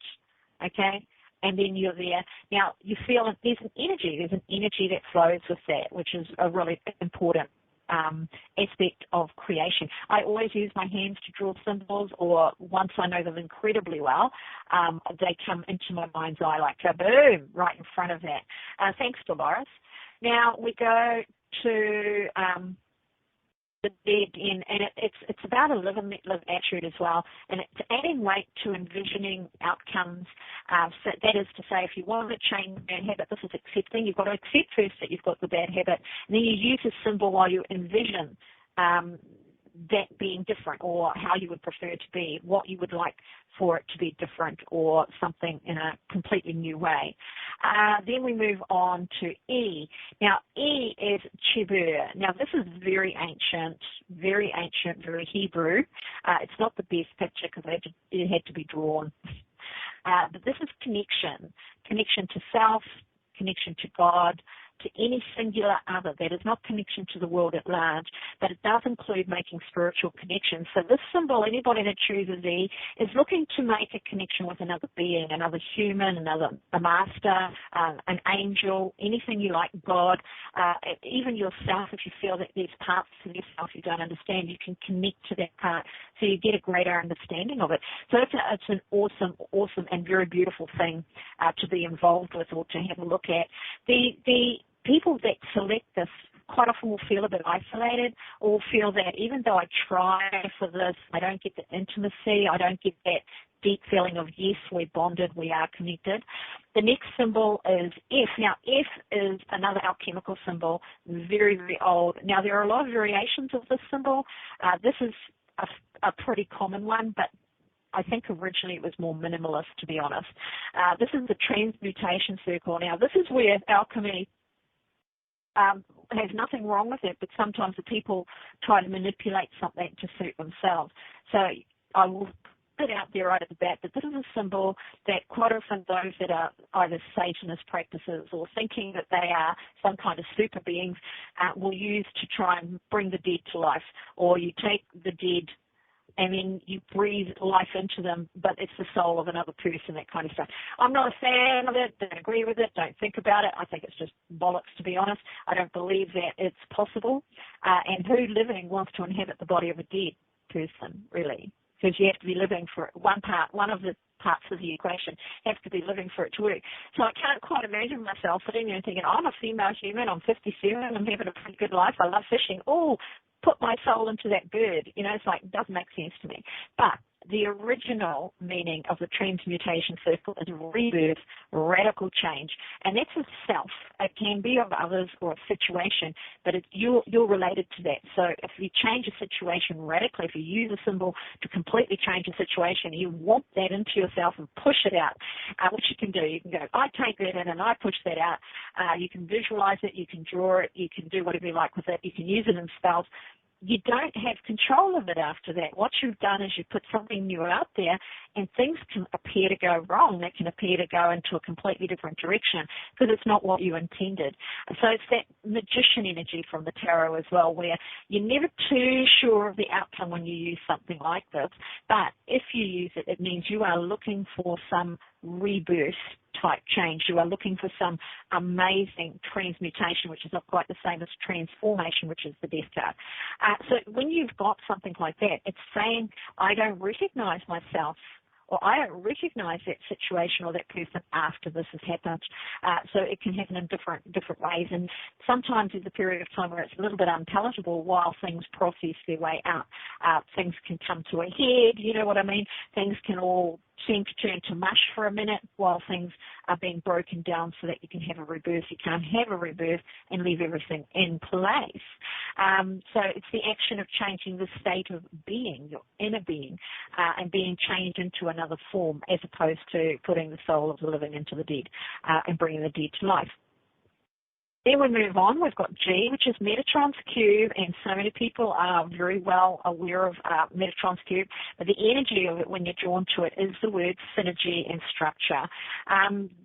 okay? And then you're there. Now, you feel that there's an energy. There's an energy that flows with that, which is a really important aspect of creation. I always use my hands to draw symbols, or once I know them incredibly well, they come into my mind's eye like kaboom, right in front of that. Thanks, Dolores. Now we go to the bed in, and it's about a live attitude as well, and it's adding weight to envisioning outcomes. So that is to say, if you want to change a bad habit, this is accepting. You've got to accept first that you've got the bad habit, and then you use a symbol while you envision that being different, or how you would prefer it to be, what you would like for it to be different, or something in a completely new way. Then we move on to E. Now, E is Chibur. Now, this is very ancient, very Hebrew. It's not the best picture because it had to be drawn. But this is connection to self, connection to God, to any singular other. That is not connection to the world at large, but it does include making spiritual connections. So this symbol, anybody that chooses E, is looking to make a connection with another being, another human, a master, an angel, anything you like, God, even yourself. If you feel that there's parts of yourself you don't understand, you can connect to that part so you get a greater understanding of it. So it's an awesome and very beautiful thing to be involved with, or to have a look at. The people that select this quite often will feel a bit isolated, or feel that even though I try for this, I don't get the intimacy, I don't get that deep feeling of, yes, we're bonded, we are connected. The next symbol is F. Now, F is another alchemical symbol, very old. Now, there are a lot of variations of this symbol. This is a pretty common one, but I think originally it was more minimalist, to be honest. This is the transmutation circle. Now, this is where alchemy has nothing wrong with it, but sometimes the people try to manipulate something to suit themselves. So I will put it out there right at the bat that this is a symbol that quite often those that are either Satanist practices or thinking that they are some kind of super beings will use to try and bring the dead to life. Or you take the dead and then you breathe life into them, but it's the soul of another person, that kind of stuff. I'm not a fan of it, don't agree with it, don't think about it. I think it's just bollocks, to be honest. I don't believe that it's possible. And who living wants to inhabit the body of a dead person, really? Because you have to be living for one of the parts of the equation have to be living for it to work. So I can't quite imagine myself sitting there and thinking, I'm a female human, I'm 57, I'm having a pretty good life, I love fishing. Oh, put my soul into that bird. It's like, it doesn't make sense to me. But the original meaning of the transmutation circle is rebirth, radical change. And that's of self. It can be of others or a situation, but you're related to that. So if you change a situation radically, if you use a symbol to completely change a situation, you want that into yourself and push it out, which you can do. You can go, I take that in and I push that out. You can visualize it, you can draw it, you can do whatever you like with it, you can use it in spells. You don't have control of it after that. What you've done is you put something new out there, and things can appear to go wrong. They can appear to go into a completely different direction because it's not what you intended. So it's that magician energy from the tarot as well, where you're never too sure of the outcome when you use something like this. But if you use it, it means you are looking for some rebirth type change. You are looking for some amazing transmutation, which is not quite the same as transformation, which is the death card. So when you've got something like that, it's saying, I don't recognize myself, or I don't recognize that situation or that person after this has happened. So it can happen in different ways. And sometimes there's a period of time where it's a little bit unpalatable while things process their way out. Things can come to a head, you know what I mean? Things can all seem to turn to mush for a minute while things are being broken down so that you can have a rebirth. You can't have a rebirth and leave everything in place. So it's the action of changing the state of being, your inner being, and being changed into another form, as opposed to putting the soul of the living into the dead and bringing the dead to life. Then we move on. We've got G, which is Metatron's cube, and so many people are very well aware of Metatron's cube, but the energy of it when you're drawn to it is the word synergy and structure.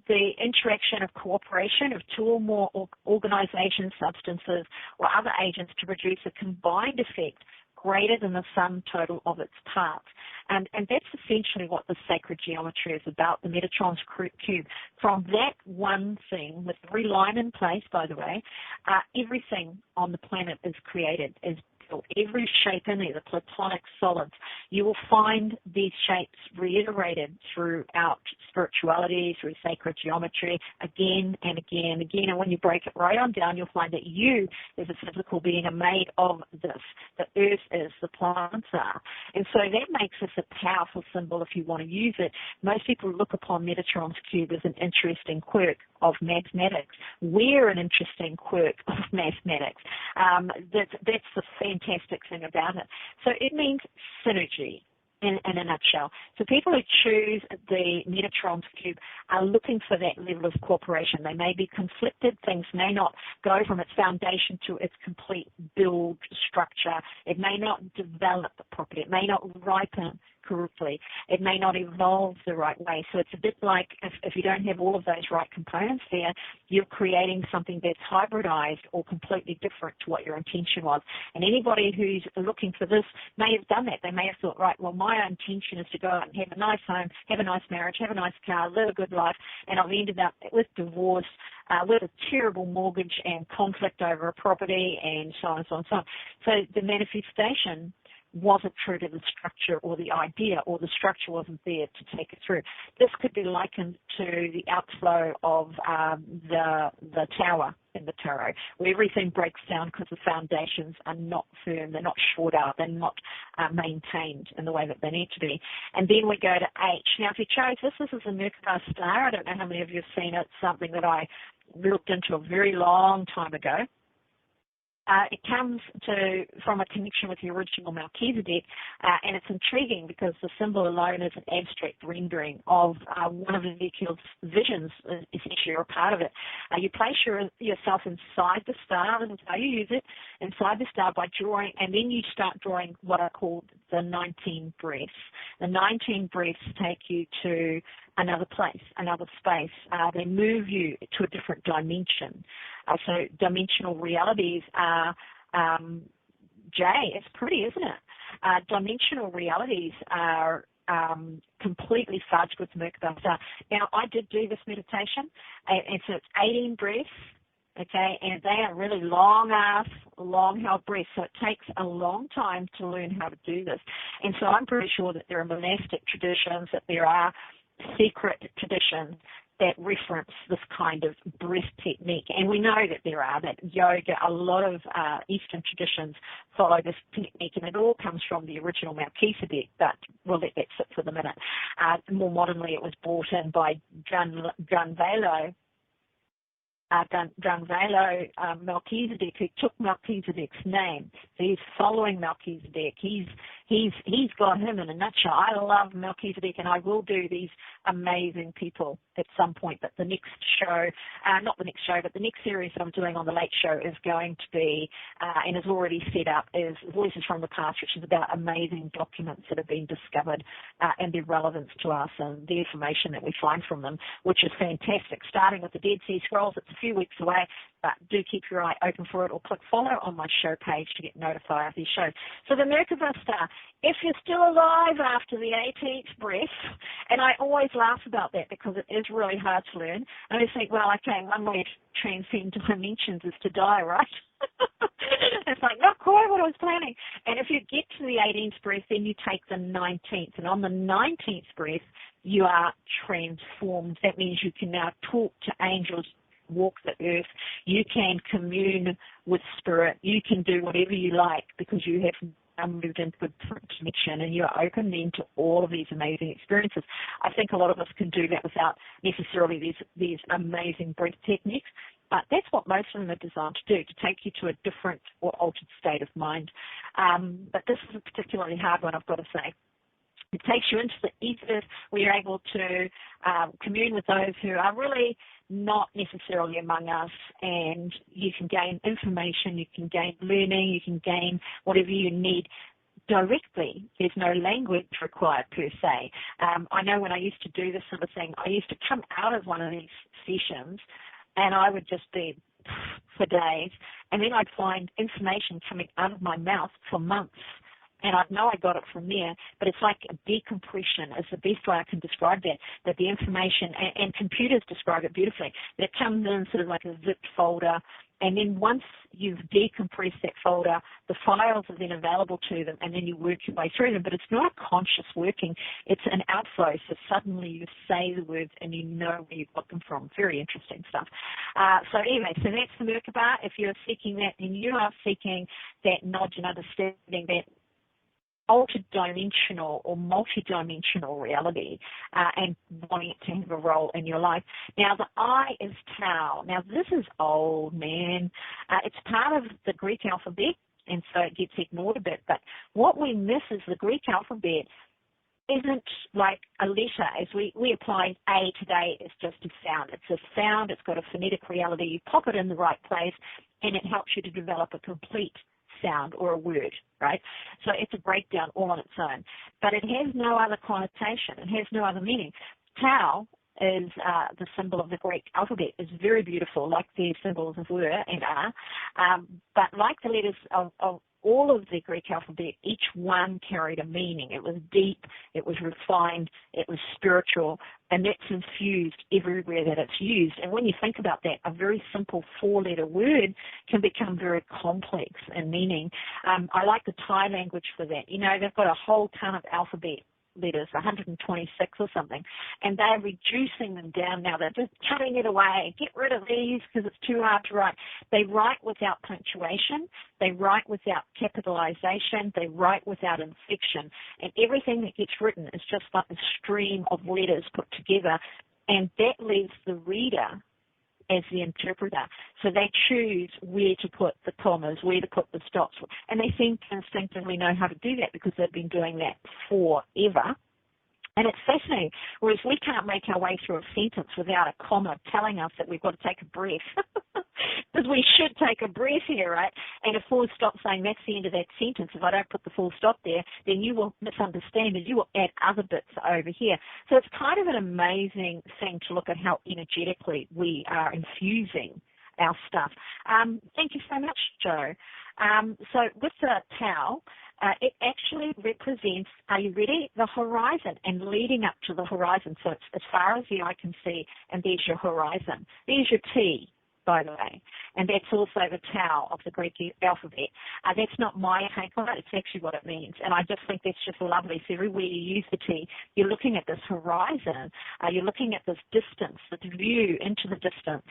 The interaction of cooperation of two or more organizations, substances, or other agents to produce a combined effect greater than the sum total of its parts. And that's essentially what the sacred geometry is about, the Metatron's cube. From that one thing, with every line in place, by the way, everything on the planet is created, is built. Every shape in there, the platonic solids, you will find these shapes reiterated throughout spirituality, through sacred geometry, again and again and again. And when you break it right on down, you'll find that you, as a physical being, are made of this. The earth is, the plants are. And so that makes this a powerful symbol if you want to use it. Most people look upon Metatron's cube as an interesting quirk of mathematics. We're an interesting quirk of mathematics. That's the fantastic thing about it. So it means synergy in a nutshell. So people who choose the Metatron's cube are looking for that level of cooperation. They may be conflicted. Things may not go from its foundation to its complete build structure. It may not develop properly. It may not ripen correctly. It may not evolve the right way. So it's a bit like if you don't have all of those right components there, you're creating something that's hybridized or completely different to what your intention was. And anybody who's looking for this may have done that. They may have thought, right, well, my intention is to go out and have a nice home, have a nice marriage, have a nice car, live a good life, and I've ended up with divorce, with a terrible mortgage and conflict over a property and so on and so on and so on. So the manifestation wasn't true to the structure or the idea, or the structure wasn't there to take it through. This could be likened to the outflow of the tower in the tarot, where everything breaks down because the foundations are not firm, they're not shored up, they're not maintained in the way that they need to be. And then we go to H. Now, if you chose this is a Merkaba star. I don't know how many of you have seen it. It's something that I looked into a very long time ago. It comes from a connection with the original Melchizedek, and it's intriguing because the symbol alone is an abstract rendering of one of Ezekiel's visions, essentially, or a part of it. You place yourself inside the star, this is how you use it, inside the star by drawing, and then you start drawing what are called the 19 breaths. The 19 breaths take you to another place, another space. They move you to a different dimension. So dimensional realities are, Jay, it's pretty, isn't it? Dimensional realities are completely fudged with Merkaba star. Now, I did do this meditation, and so it's 18 breaths, okay, and they are really long-held breaths, so it takes a long time to learn how to do this. And so I'm pretty sure that there are monastic traditions, that there are secret traditions that reference this kind of breath technique. And we know that there are, that yoga, a lot of Eastern traditions follow this technique, and it all comes from the original Melchizedek, but we'll let that sit for the minute. More modernly, it was brought in by Drunvalo, Melchizedek, who took Melchizedek's name. So he's following Melchizedek. He's got him in a nutshell. I love Melchizedek, and I will do these amazing people at some point. But the next show, not the next show, but the next series that I'm doing on the Late Show is going to be, and is already set up, is Voices from the Past, which is about amazing documents that have been discovered and their relevance to us and the information that we find from them, which is fantastic. Starting with the Dead Sea Scrolls, it's a few weeks away, but do keep your eye open for it, or click follow on my show page to get notified of these shows. So the Merkaba star, if you're still alive after the 18th breath, and I always laugh about that because it is really hard to learn, and I think, well, okay, one way to transcend dimensions is to die, right? It's like, not quite what I was planning. And if you get to the 18th breath, then you take the 19th, and on the 19th breath, you are transformed. That means you can now talk to angels, walk the earth, you can commune with spirit, you can do whatever you like because you have moved into a different connection and you're open then to all of these amazing experiences. I think a lot of us can do that without necessarily these amazing breath techniques, but that's what most of them are designed to do, to take you to a different or altered state of mind. But this is a particularly hard one, I've got to say. It takes you into the ethers where you're able to commune with those who are really not necessarily among us, and you can gain information, you can gain learning, you can gain whatever you need directly. There's no language required per se. I know when I used to do this sort of thing, I used to come out of one of these sessions and I would just be for days, and then I'd find information coming out of my mouth for months. And I know I got it from there, but it's like a decompression is the best way I can describe that the information, and computers describe it beautifully, that it comes in sort of like a zipped folder, and then once you've decompressed that folder, the files are then available to them, and then you work your way through them. But it's not a conscious working, it's an outflow, so suddenly you say the words and you know where you got them from. Very interesting stuff. So anyway, so that's the Merkaba. If you're seeking that, and you are seeking that knowledge and understanding, that altered dimensional or multi-dimensional reality, and wanting it to have a role in your life. Now, the I is Tau. Now, this is old, man. It's part of the Greek alphabet, and so it gets ignored a bit. But what we miss is the Greek alphabet isn't like a letter as we apply A today. It's just a sound. It's a sound. It's got a phonetic reality. You pop it in the right place, and it helps you to develop a complete sound or a word, right? So it's a breakdown all on its own. But it has no other connotation. It has no other meaning. Tau is the symbol of the Greek alphabet. Is very beautiful, like the symbols of were and are. But like the letters of all of the Greek alphabet, each one carried a meaning. It was deep, it was refined, it was spiritual, and that's infused everywhere that it's used. And when you think about that, a very simple four-letter word can become very complex in meaning. I like the Thai language for that. You know, they've got a whole ton of alphabet letters, 126 or something, and they're reducing them down now. They're just cutting it away. Get rid of these because it's too hard to write. They write without punctuation. They write without capitalization. They write without inflection. And everything that gets written is just like a stream of letters put together, and that leaves the reader as the interpreter. So they choose where to put the commas, where to put the stops, and they seem to instinctively know how to do that because they've been doing that forever. And it's fascinating, whereas we can't make our way through a sentence without a comma telling us that we've got to take a breath. Because we should take a breath here, right? And a full stop saying that's the end of that sentence. If I don't put the full stop there, then you will misunderstand and you will add other bits over here. So it's kind of an amazing thing to look at how energetically we are infusing our stuff. Thank you so much, Joe. So with the Tau, it actually represents, are you ready? The horizon and leading up to the horizon. So it's as far as the eye can see, and there's your horizon. There's your T, by the way, and that's also the Tau of the Greek alphabet. That's not my take on it, it's actually what it means, and I just think that's just lovely. So everywhere you use the T, you're looking at this horizon, you're looking at this distance, this view into the distance.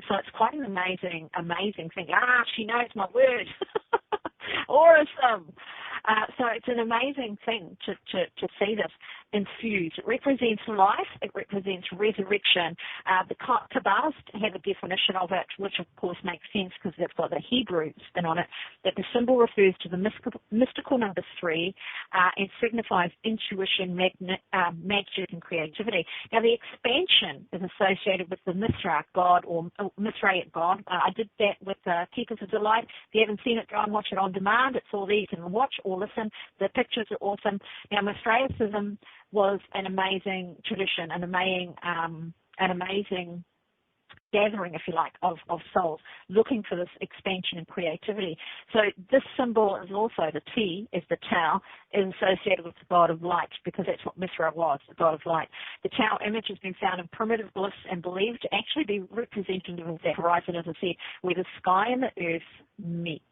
So it's quite an amazing thing. She knows my word. Awesome. So it's an amazing thing to see this infused. It represents life. It represents resurrection. The Kabbalists have a definition of it, which of course makes sense because they've got the Hebrew spin on it, that the symbol refers to the mystical number 3 and signifies intuition, magic, and creativity. Now, the expansion is associated with the Mithra god or Mithraic god. I did that with Keepers of Delight. If you haven't seen it, go and watch it on demand. It's all there. You can watch or listen. The pictures are awesome. Now, Mithraicism was an amazing tradition, an amazing gathering, if you like, of souls looking for this expansion and creativity. So this symbol is also, the T is the Tau, is associated with the god of light, because that's what Mithra was, the god of light. The Tau image has been found in primitive glyphs and believed to actually be representative of that horizon, as I said, where the sky and the earth meet,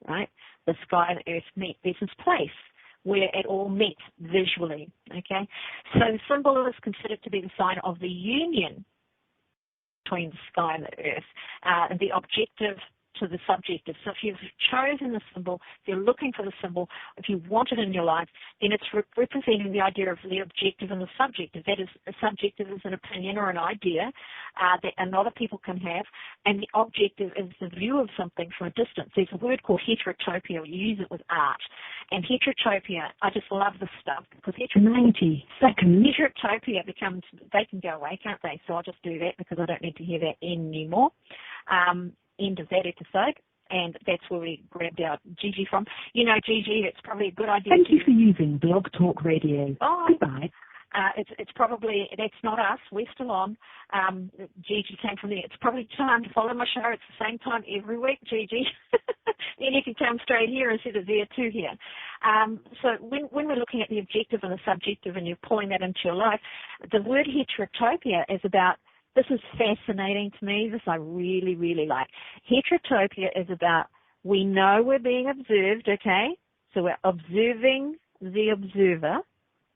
right? The sky and the earth meet. There's this place where it all meets visually, okay? So the symbol is considered to be the sign of the union between the sky and the earth. And the objective to the subjective. So if you've chosen the symbol, if you're looking for the symbol, if you want it in your life, then it's representing the idea of the objective and the subjective. That is, a subjective is an opinion or an idea that another people can have, and the objective is the view of something from a distance. There's a word called heterotopia. You use it with art. And heterotopia, I just love this stuff, because 90 seconds. Heterotopia becomes, they can go away, can't they? So I'll just do that because I don't need to hear that anymore. End of that episode, and that's where we grabbed our Gigi from. You know, Gigi, it's probably a good idea. Thank you for using Blog Talk Radio. Oh, goodbye. It's probably, that's not us, we're still on. Gigi came from there. It's probably time to follow my show. It's the same time every week, Gigi. Then you can come straight here instead of there to here. So when we're looking at the objective and the subjective and you're pulling that into your life, the word heterotopia is about, this is fascinating to me. This I really, really like. Heterotopia is about, we know we're being observed, okay? So we're observing the observer.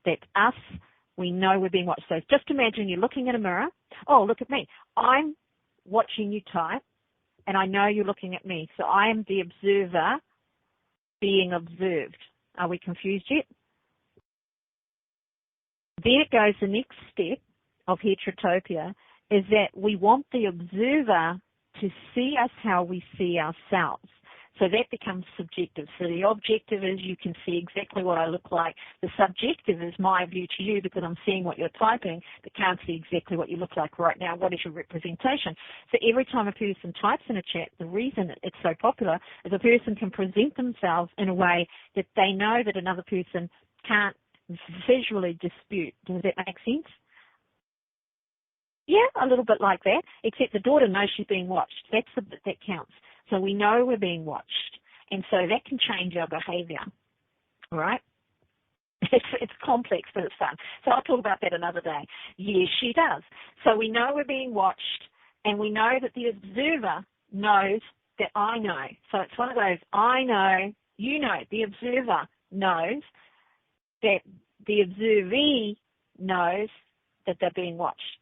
That's us. We know we're being watched. So just imagine you're looking in a mirror. Oh, look at me. I'm watching you type, and I know you're looking at me. So I am the observer being observed. Are we confused yet? Then it goes, the next step of heterotopia is that we want the observer to see us how we see ourselves. So that becomes subjective. So the objective is you can see exactly what I look like. The subjective is my view to you because I'm seeing what you're typing, but can't see exactly what you look like right now. What is your representation? So every time a person types in a chat, the reason it's so popular is a person can present themselves in a way that they know that another person can't visually dispute. Does that make sense? Yeah, a little bit like that, except the daughter knows she's being watched. That's the bit that counts. So we know we're being watched, and so that can change our behavior, all right? It's complex, but it's fun. So I'll talk about that another day. Yes, she does. So we know we're being watched, and we know that the observer knows that I know. So it's one of those, I know, you know. The observer knows that the observee knows that they're being watched.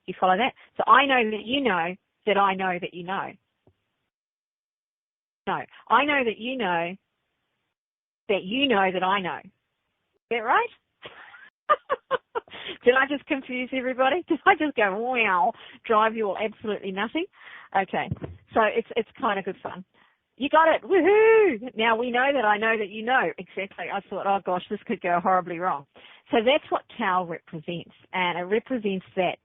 You follow that? So I know that you know that I know that you know. No, I know that you know that I know. Is that right? Did I just confuse everybody? Did I just go, wow, drive you all absolutely nothing? Okay, so it's kind of good fun. You got it, woohoo! Now we know that I know that you know. Exactly. I thought, oh gosh, this could go horribly wrong. So that's what Tao represents, and it represents that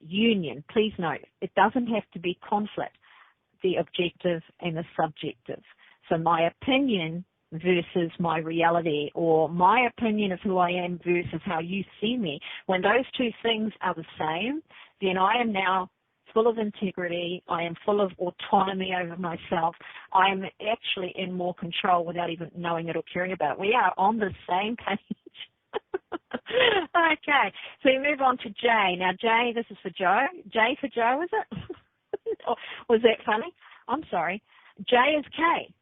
union. Please note, it doesn't have to be conflict, the objective and the subjective. So my opinion versus my reality, or my opinion of who I am versus how you see me. When those two things are the same, then I am now full of integrity. I am full of autonomy over myself. I am actually in more control without even knowing it or caring about it. We are on the same page. Okay, so we move on to J. Now, J, this is for Joe. J for Joe, is it? Was that funny? I'm sorry. J is K.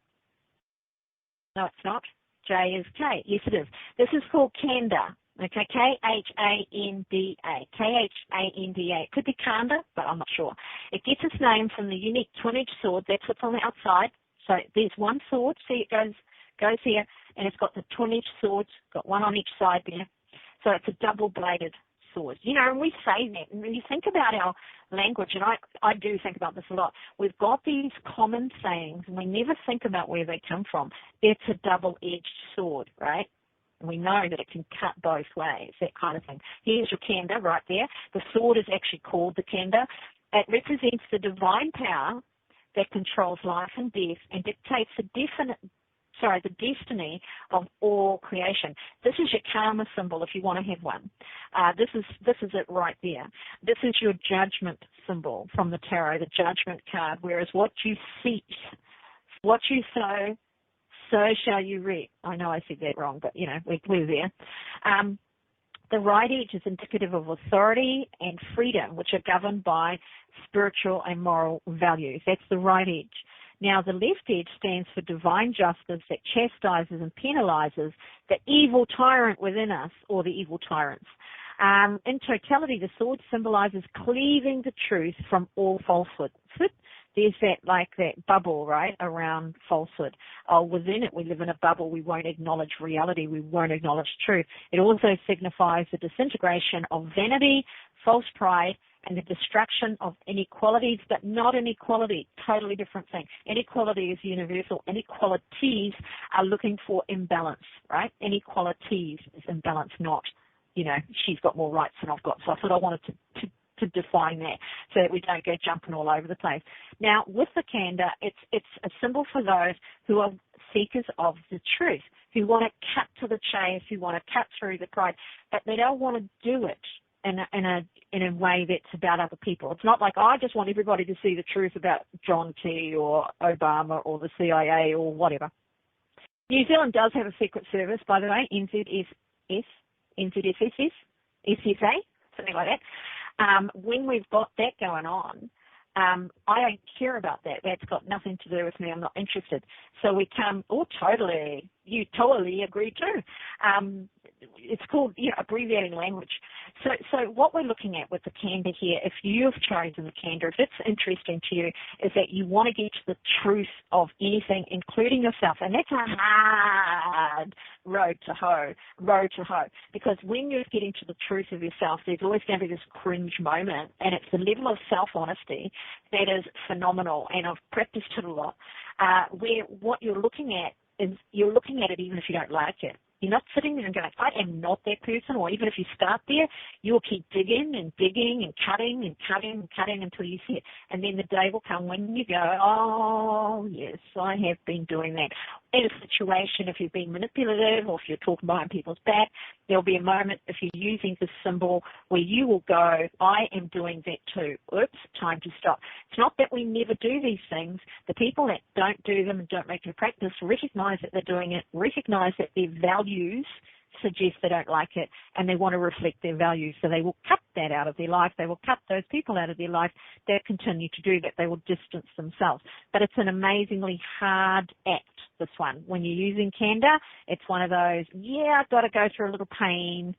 No, it's not. J is K. Yes, it is. This is called Kanda. Okay, K-H-A-N-D-A. K-H-A-N-D-A. It could be Kanda, but I'm not sure. It gets its name from the unique twin-edged sword. That's what's on the outside. So there's one sword. See, it goes here, and it's got the twin-edged swords, got one on each side there. So it's a double-bladed sword. You know, and we say that, and when you think about our language, and I do think about this a lot, we've got these common sayings, and we never think about where they come from. It's a double-edged sword, right? And we know that it can cut both ways, that kind of thing. Here's your Kanda right there. The sword is actually called the Kanda. It represents the divine power that controls life and death and dictates the destiny of all creation. This is your karma symbol if you want to have one. This is it right there. This is your judgment symbol from the tarot, the judgment card, whereas what you seek, what you sow, so shall you reap. I know I said that wrong, but, you know, we're there. The right edge is indicative of authority and freedom, which are governed by spiritual and moral values. That's the right edge. Now, the left edge stands for divine justice that chastises and penalizes the evil tyrant within us, or the evil tyrants. In totality, the sword symbolizes cleaving the truth from all falsehood. there's that bubble, right, around falsehood. Oh, within it, we live in a bubble. We won't acknowledge reality. We won't acknowledge truth. It also signifies the disintegration of vanity, false pride, and the destruction of inequalities, but not inequality, totally different thing. Inequality is universal. Inequalities are looking for imbalance, right? Inequalities is imbalance, not, she's got more rights than I've got. So I thought I wanted to define that so that we don't go jumping all over the place. Now, with the candor, it's a symbol for those who are seekers of the truth, who want to cut to the chase, who want to cut through the pride, but they don't want to do it in a way that's about other people. It's not like, I just want everybody to see the truth about John T. or Obama or the CIA or whatever. New Zealand does have a secret service, by the way, NZSS, SSA, something like that. When we've got that going on, I don't care about that. That's got nothing to do with me. I'm not interested. So we come, totally. You totally agree too. It's called, abbreviating language. So what we're looking at with the candor here, if you've chosen the candor, if it's interesting to you, is that you want to get to the truth of anything, including yourself. And that's a hard road to hoe, because when you're getting to the truth of yourself, there's always going to be this cringe moment, and it's the level of self-honesty that is phenomenal, and I've practiced it a lot, where what you're looking at is you're looking at it even if you don't like it. You're not sitting there and going, I am not that person, or even if you start there, you'll keep digging and digging and cutting and cutting and cutting until you see it. And then the day will come when you go, oh, yes, I have been doing that. In a situation, if you've been manipulative or if you're talking behind people's back, there'll be a moment if you're using this symbol where you will go, I am doing that too. Oops, time to stop. It's not that we never do these things. The people that don't do them and don't make it a practice recognize that they're doing it, recognize that their values suggest they don't like it, and they want to reflect their values. So they will cut that out of their life. They will cut those people out of their life that continue to do that. They will distance themselves. But it's an amazingly hard act, this one. When you're using candor, it's one of those, I've got to go through a little pain,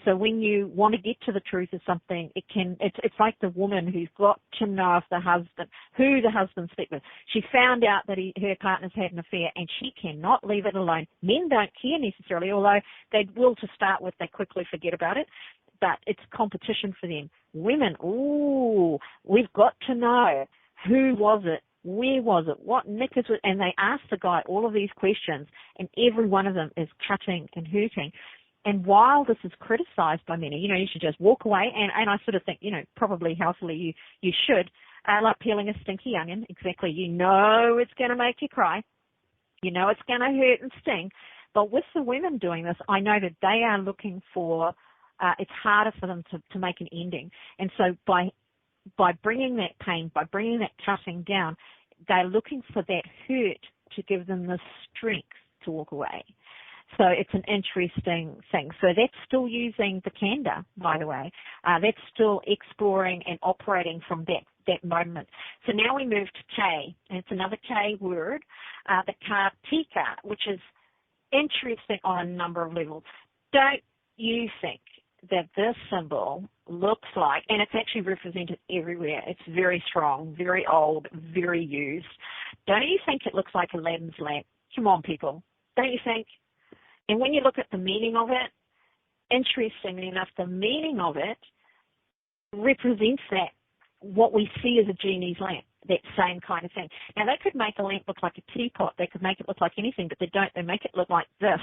So when you want to get to the truth of something, it's like the woman who's got to know if who the husband slept with. She found out that her partner's had an affair, and she cannot leave it alone. Men don't care necessarily, although they will to start with. They quickly forget about it, but it's competition for them. Women, we've got to know who was it, where was it, what knickers was, and they ask the guy all of these questions, and every one of them is cutting and hurting. And while this is criticized by many, you should just walk away. And I sort of think, probably healthily you should, like peeling a stinky onion. Exactly. It's going to make you cry. It's going to hurt and sting. But with the women doing this, I know that they are looking for, it's harder for them to make an ending. And so by bringing that pain, by bringing that cutting down, they're looking for that hurt to give them the strength to walk away. So it's an interesting thing. So that's still using the candor, by the way. That's still exploring and operating from that moment. So now we move to K, and it's another K word, the Kartika, which is interesting on a number of levels. Don't you think that this symbol looks like, and it's actually represented everywhere, it's very strong, very old, very used. Don't you think it looks like Aladdin's lamp? Come on, people. Don't you think? And when you look at the meaning of it, interestingly enough, the meaning of it represents that, what we see as a genie's lamp, that same kind of thing. Now, they could make a lamp look like a teapot. They could make it look like anything, but they don't. They make it look like this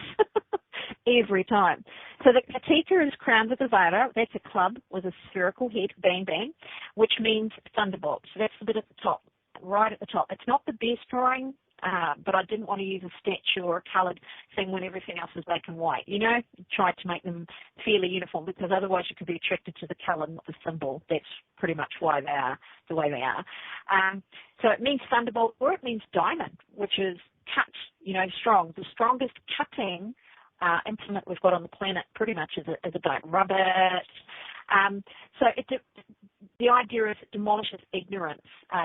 every time. So the Kartika is crowned with a Vajra. That's a club with a spherical head, bang, bang, which means thunderbolt. So that's the bit at the top, right at the top. It's not the best drawing, but I didn't want to use a statue or a coloured thing when everything else is black and white. Tried to make them fairly uniform, because otherwise you could be attracted to the colour, not the symbol. That's pretty much why they are the way they are. So it means thunderbolt, or it means diamond, which is cut, strong. The strongest cutting implement we've got on the planet pretty much is a diamond. Rub it. So the idea is it demolishes ignorance,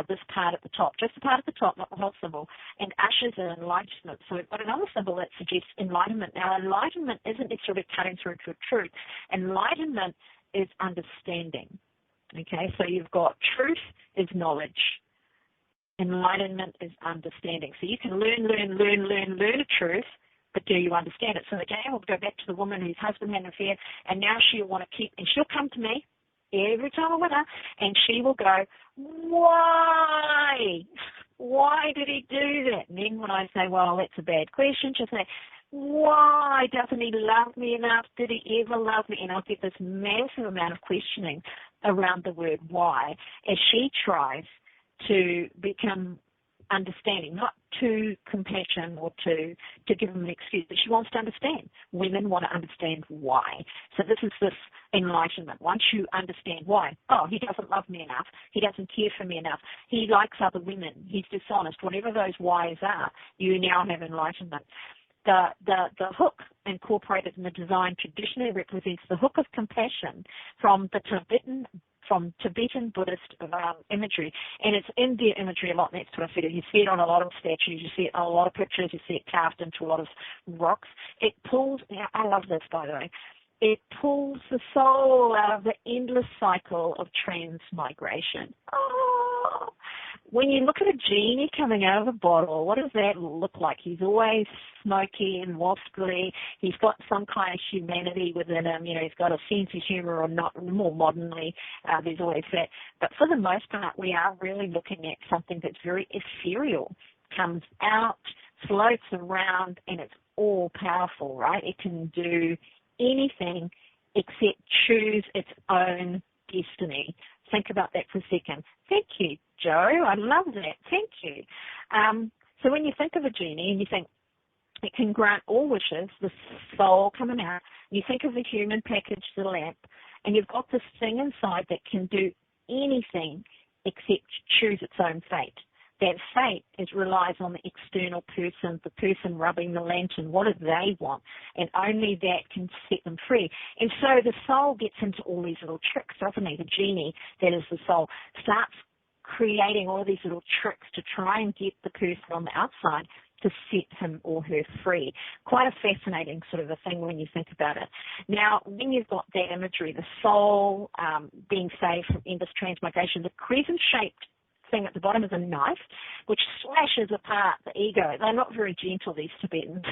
this part at the top, just the part at the top, not the whole symbol, and ushers in enlightenment. So we've got another symbol that suggests enlightenment. Now, enlightenment isn't necessarily cutting through to a truth. Enlightenment is understanding. Okay, so you've got truth is knowledge. Enlightenment is understanding. So you can learn a truth, but do you understand it? So again, we'll go back to the woman whose husband had an affair, and now she'll want to keep, and she'll come to me every time I'm with her, and she will go, why? Why did he do that? And then when I say, well, that's a bad question, she'll say, why doesn't he love me enough? Did he ever love me? And I'll get this massive amount of questioning around the word why as she tries to become understanding, not to compassion or to give them an excuse, but she wants to understand. Women want to understand why. So this is this enlightenment. Once you understand why, oh, he doesn't love me enough, he doesn't care for me enough, he likes other women, he's dishonest, whatever those whys are, you now have enlightenment. The hook incorporated in the design traditionally represents the hook of compassion from Tibetan Buddhist imagery, and it's Indian imagery a lot next to us. You see it on a lot of statues, you see it on a lot of pictures, you see it carved into a lot of rocks. It pulls, I love this by the way, it pulls the soul out of the endless cycle of transmigration. Oh. When you look at a genie coming out of a bottle, what does that look like? He's always smoky and wasply. He's got some kind of humanity within him. You know, he's got a sense of humor, or not more modernly. There's always that. But for the most part, we are really looking at something that's very ethereal. Comes out, floats around, and it's all powerful, right? It can do anything except choose its own destiny. Think about that for a second. Thank you, Joe. I love that. Thank you. So when you think of a genie and you think it can grant all wishes, the soul coming out, you think of the human package, the lamp, and you've got this thing inside that can do anything except choose its own fate. That fate relies on the external person, the person rubbing the lantern. What do they want? And only that can set them free. And so the soul gets into all these little tricks, doesn't it? The genie, that is the soul, starts creating all these little tricks to try and get the person on the outside to set him or her free. Quite a fascinating sort of a thing when you think about it. Now, when you've got that imagery, the soul being saved from endless transmigration, the crescent-shaped thing at the bottom is a knife, which slashes apart the ego. They're not very gentle, these Tibetans.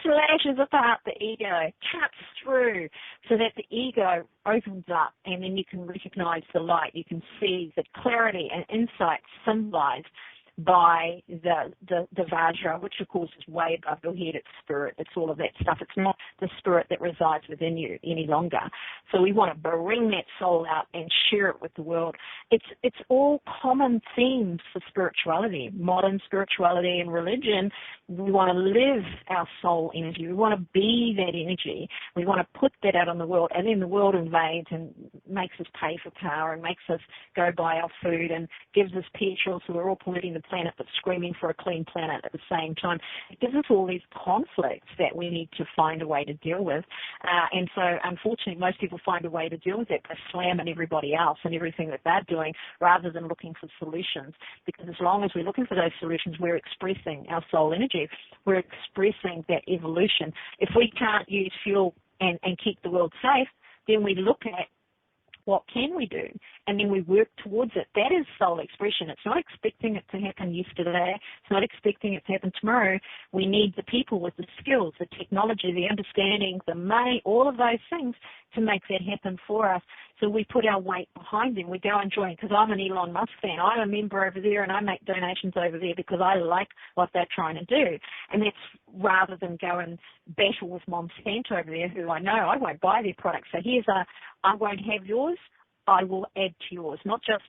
Slashes apart the ego, cuts through so that the ego opens up, and then you can recognize the light. You can see the clarity and insight symbolized by the Vajra, which of course is way above your head. It's spirit. It's all of that stuff. It's not the spirit that resides within you any longer. So we want to bring that soul out and share it with the world. It's all common themes for spirituality, modern spirituality and religion. We want to live our soul energy. We want to be that energy. We want to put that out on the world, and then the world invades and makes us pay for power and makes us go buy our food and gives us petrol, so we're all polluting the planet but screaming for a clean planet at the same time. It gives us all these conflicts that we need to find a way to deal with. And so, unfortunately, most people find a way to deal with it by slamming everybody else and everything that they're doing rather than looking for solutions. Because as long as we're looking for those solutions, we're expressing our soul energy. We're expressing that evolution. If we can't use fuel and keep the world safe, then we look at what can we do? And then we work towards it. That is soul expression. It's not expecting it to happen yesterday. It's not expecting it to happen tomorrow. We need the people with the skills, the technology, the understanding, the money, all of those things to make that happen for us. So we put our weight behind them. We go and join, because I'm an Elon Musk fan. I'm a member over there and I make donations over there because I like what they're trying to do. And that's rather than go and battle with Monsanto over there, who I know I won't buy their products. So I won't have yours, I will add to yours. Not just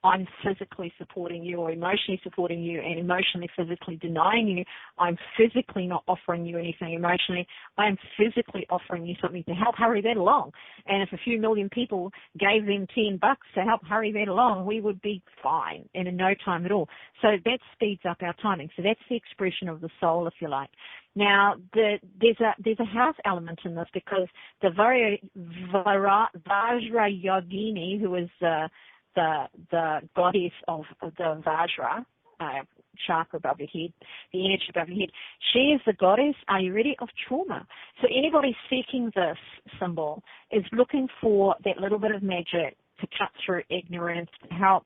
I'm physically supporting you or emotionally supporting you and emotionally, physically denying you. I'm physically not offering you anything emotionally. I'm physically offering you something to help hurry that along. And if a few million people gave them $10 to help hurry that along, we would be fine and in no time at all. So that speeds up our timing. So that's the expression of the soul, if you like. Now, there's a health element in this, because the Vajra Yogini, who is the goddess of the Vajra, chakra above your head, the energy above your head, she is the goddess, are you ready, of trauma. So anybody seeking this symbol is looking for that little bit of magic to cut through ignorance, to help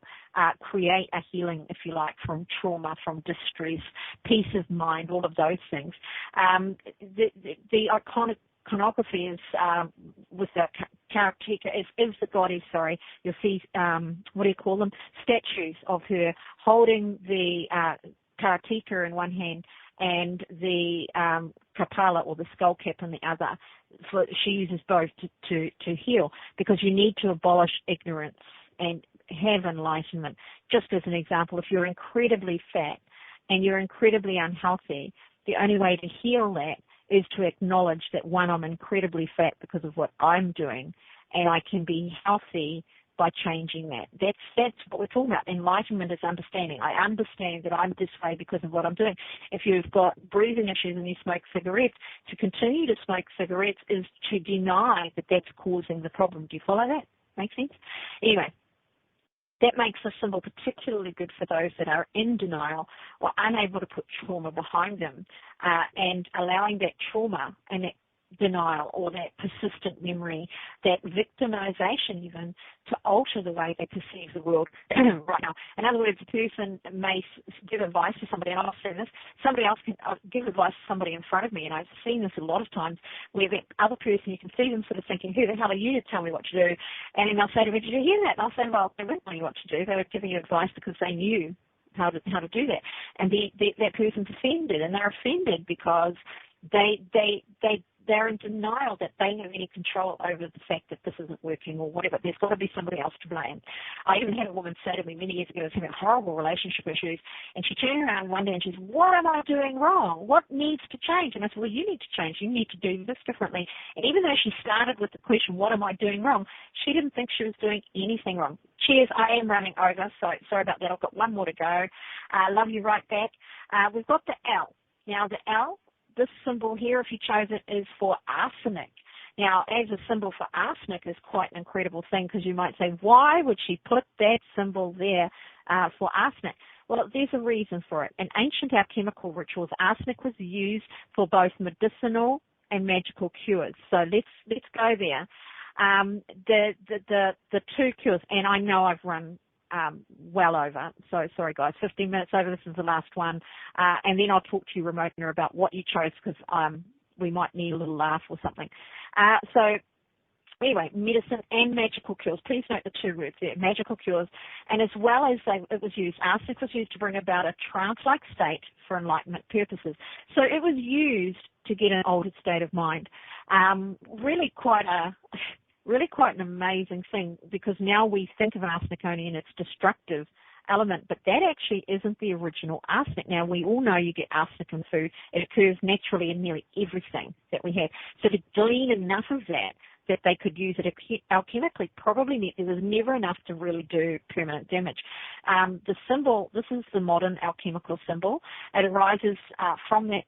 create a healing, if you like, from trauma, from distress, peace of mind, all of those things. The iconography is with the karateka is the goddess. Sorry, you'll see what do you call them? Statues of her holding the karateka in one hand and the kapala or the skull cap in the other. So she uses both to heal, because you need to abolish ignorance and have enlightenment. Just as an example, if you're incredibly fat and you're incredibly unhealthy, the only way to heal that is to acknowledge that, one, I'm incredibly fat because of what I'm doing, and I can be healthy by changing that. That's what we're talking about. Enlightenment is understanding. I understand that I'm this way because of what I'm doing. If you've got breathing issues and you smoke cigarettes, to continue to smoke cigarettes is to deny that that's causing the problem. Do you follow that? Make sense? Anyway, that makes the symbol particularly good for those that are in denial or unable to put trauma behind them, and allowing that trauma and that denial or that persistent memory, that victimization even, to alter the way they perceive the world right now. In other words, a person may give advice to somebody, and I've seen this, somebody else can give advice to somebody in front of me, and I've seen this a lot of times, where the other person, you can see them sort of thinking, who the hell are you to tell me what to do? And then they'll say to me, did you hear that? And I'll say, well, they weren't telling you what to do. They were giving you advice because they knew how to do that. And that person's offended, and they're offended because they're in denial that they have any control over the fact that this isn't working or whatever. There's got to be somebody else to blame. I even had a woman say to me many years ago, I was having horrible relationship issues, and she turned around one day and she said, what am I doing wrong? What needs to change? And I said, well, you need to change. You need to do this differently. And even though she started with the question, what am I doing wrong, she didn't think she was doing anything wrong. Cheers, I am running over, so sorry about that. I've got one more to go. Love you right back. We've got the L. Now, the L, this symbol here, if you chose it, is for arsenic. Now, as a symbol for arsenic is quite an incredible thing, because you might say, why would she put that symbol there for arsenic? Well, there's a reason for it. In ancient alchemical rituals, arsenic was used for both medicinal and magical cures. So let's go there. The two cures, and I know I've run well over, so sorry guys, 15 minutes over. This is the last one, and then I'll talk to you, Ramona, about what you chose, because we might need a little laugh or something. So anyway, medicine and magical cures. Please note the two words there, magical cures. And as well as arsenic was used to bring about a trance-like state for enlightenment purposes. So it was used to get an altered state of mind. Really quite an amazing thing, because now we think of arsenic only in its destructive element, but that actually isn't the original arsenic. Now, we all know you get arsenic in food. It occurs naturally in nearly everything that we have. So to glean enough of that they could use it alchemically probably meant there was never enough to really do permanent damage. The symbol, this is the modern alchemical symbol. It arises from that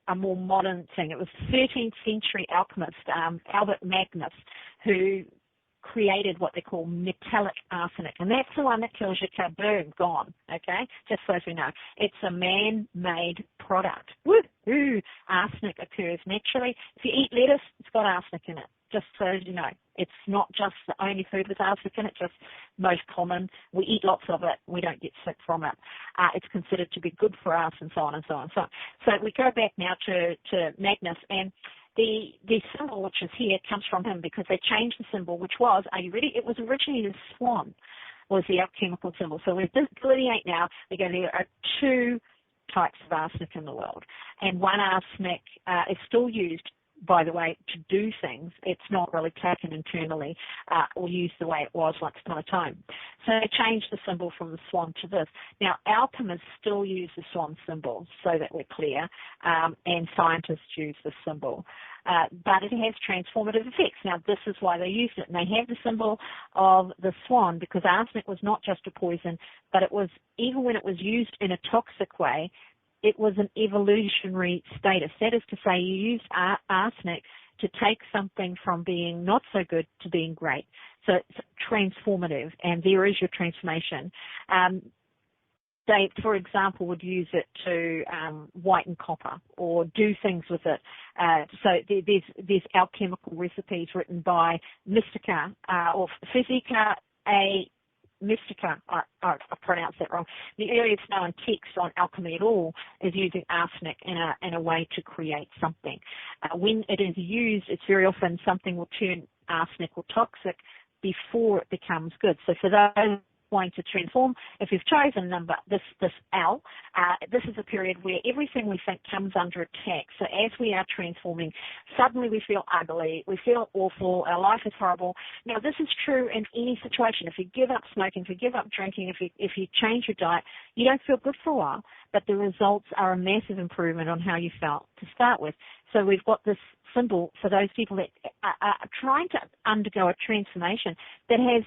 a more modern thing. It was 13th century alchemist, Albert Magnus, who created what they call metallic arsenic. And that's the one that kills you, kaboom, gone, okay? Just so as we know. It's a man-made product. Woo-hoo! Arsenic occurs naturally. If you eat lettuce, it's got arsenic in it, just so as you know. It's not just the only food with arsenic in it, just most common. We eat lots of it. We don't get sick from it. It's considered to be good for us, and so on and so on and so on. So we go back now to Magnus, and the symbol which is here comes from him, because they changed the symbol, which was, are you ready? It was originally the swan, was the alchemical symbol. So we delineate now, we go, there are two types of arsenic in the world. And one arsenic is still used, by the way, to do things. It's not really taken internally or used the way it was once upon a time. So they changed the symbol from the swan to this. Now, alchemists still use the swan symbol, so that we're clear, and scientists use the symbol. But it has transformative effects. Now, this is why they used it. And they have the symbol of the swan, because arsenic was not just a poison, but it was, even when it was used in a toxic way, it was an evolutionary status. That is to say, you used arsenic to take something from being not so good to being great. So it's transformative, and there is your transformation. they, for example, would use it to whiten copper or do things with it. So there's alchemical recipes written by Mystica or Physica a Mystica, I pronounced that wrong. The earliest known text on alchemy at all is using arsenic in a way to create something. When it is used, it's very often something will turn arsenic or toxic before it becomes good. So for those wanting to transform, if you've chosen number this L, this is a period where everything we think comes under attack. So as we are transforming, suddenly we feel ugly, we feel awful, our life is horrible. Now this is true in any situation. If you give up smoking, if you give up drinking, if you change your diet, you don't feel good for a while, but the results are a massive improvement on how you felt to start with. So we've got this symbol for those people that are trying to undergo a transformation that has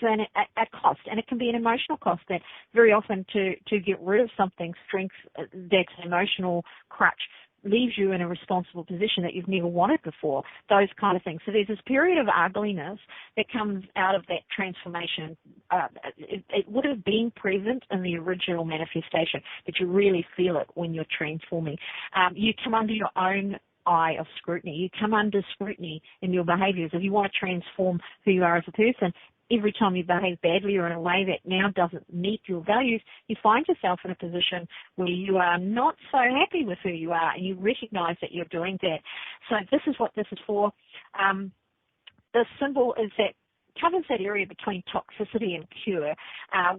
a cost, and it can be an emotional cost. That very often to get rid of something, strength that's an emotional crutch, leaves you in a responsible position that you've never wanted before, those kind of things. So there's this period of ugliness that comes out of that transformation. It would have been present in the original manifestation, but you really feel it when you're transforming. You come under your own eye of scrutiny. You come under scrutiny in your behaviors. If you want to transform who you are as a person, every time you behave badly or in a way that now doesn't meet your values, you find yourself in a position where you are not so happy with who you are, and you recognize that you're doing that. So this is what this is for. The symbol is that covers that area between toxicity and cure,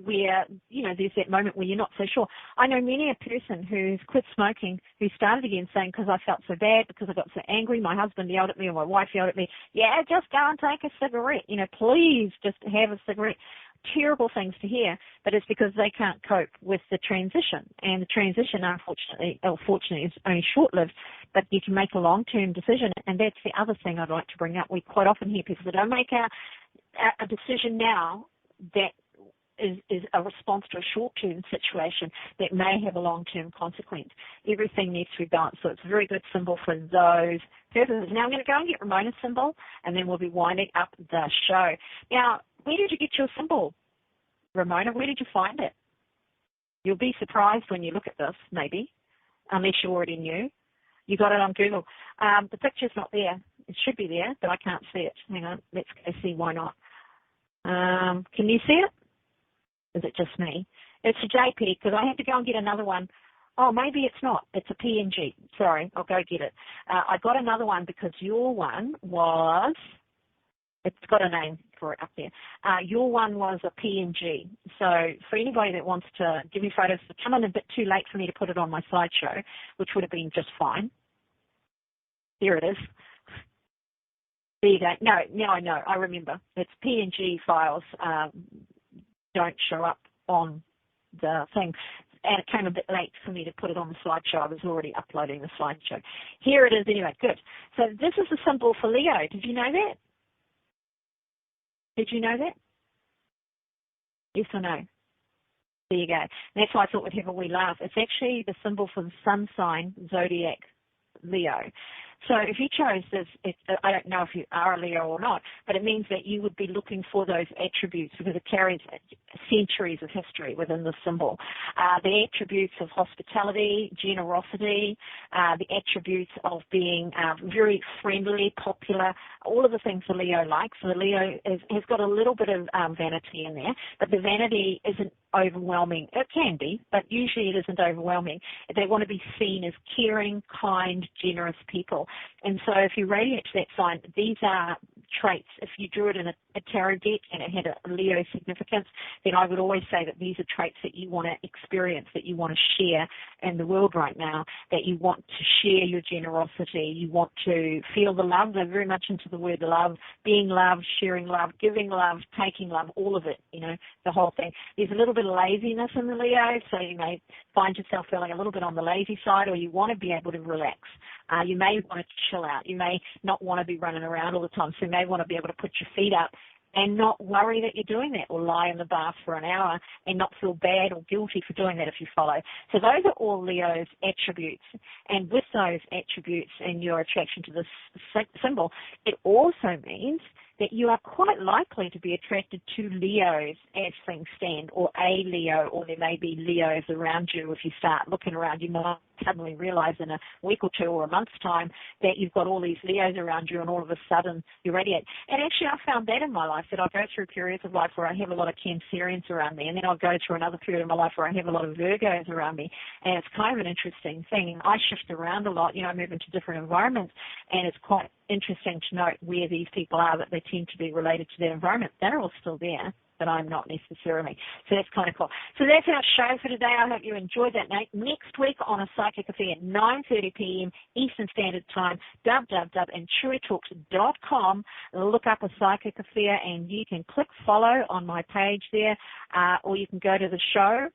where, there's that moment where you're not so sure. I know many a person who's quit smoking, who started again saying, because I felt so bad, because I got so angry, my husband yelled at me or my wife yelled at me, yeah, just go and take a cigarette, please just have a cigarette. Terrible things to hear, but it's because they can't cope with the transition. And the transition, fortunately, is only short-lived, but you can make a long-term decision. And that's the other thing I'd like to bring up. We quite often hear people that don't make a decision now that is a response to a short-term situation that may have a long-term consequence. Everything needs to be balanced, so it's a very good symbol for those purposes. Now I'm going to go and get Ramona's symbol, and then we'll be winding up the show. Now, where did you get your symbol, Ramona? Where did you find it? You'll be surprised when you look at this, maybe, unless you already knew. You got it on Google. The picture's not there. It should be there, but I can't see it. Hang on, let's go see why not. Can you see it? Is it just me? It's a JPEG, because I had to go and get another one. Oh, maybe it's not. It's a PNG. Sorry, I'll go get it. I got another one because your one was, it's got a name for it up there. Your one was a PNG. So for anybody that wants to give me photos, it's come in a bit too late for me to put it on my slideshow, which would have been just fine. There it is. There you go. No, now I know. I remember. It's PNG files. Don't show up on the thing. And it came a bit late for me to put it on the slideshow. I was already uploading the slideshow. Here it is anyway. Good. So this is the symbol for Leo. Did you know that? Did you know that? Yes or no? There you go. And that's why I thought we'd have a wee laugh. It's actually the symbol for the sun sign, zodiac, Leo. So if you chose this, I don't know if you are a Leo or not, but it means that you would be looking for those attributes because it carries centuries of history within the symbol. The attributes of hospitality, generosity, the attributes of being very friendly, popular, all of the things the Leo likes. So the Leo has got a little bit of vanity in there, but the vanity isn't overwhelming. It can be, but usually it isn't overwhelming. They want to be seen as caring, kind, generous people. And so if you radiate to that sign, these are traits. If you drew it in a tarot deck and it had a Leo significance, then I would always say that these are traits that you want to experience, that you want to share in the world right now, that you want to share your generosity, you want to feel the love. They're very much into the word love, being loved, sharing love, giving love, taking love, all of it, the whole thing. There's a little bit of laziness in the Leo, so you may find yourself feeling a little bit on the lazy side, or you want to be able to relax. You may want to chill out. You may not want to be running around all the time, so you may want to be able to put your feet up and not worry that you're doing that, or lie in the bath for an hour and not feel bad or guilty for doing that if you follow. So those are all Leo's attributes. And with those attributes and your attraction to this symbol, it also means that you are quite likely to be attracted to Leos as things stand, or a Leo, or there may be Leos around you. If you start looking around, you might suddenly realize in a week or two or a month's time that you've got all these Leos around you, and all of a sudden you radiate. And actually I found that in my life, that I go through periods of life where I have a lot of Cancerians around me, and then I'll go through another period of my life where I have a lot of Virgos around me, and it's kind of an interesting thing. I shift around a lot, I move into different environments, and it's quite interesting to note where these people are, that they tend to be related to their environment. They're all still there, but I'm not necessarily. So that's kind of cool. So that's our show for today. I hope you enjoyed that, Nate. Next week on A Psychic Affair, 9:30 p.m. Eastern Standard Time, www.IntuiTalks.com. Look up A Psychic Affair, and you can click follow on my page there, or you can go to the show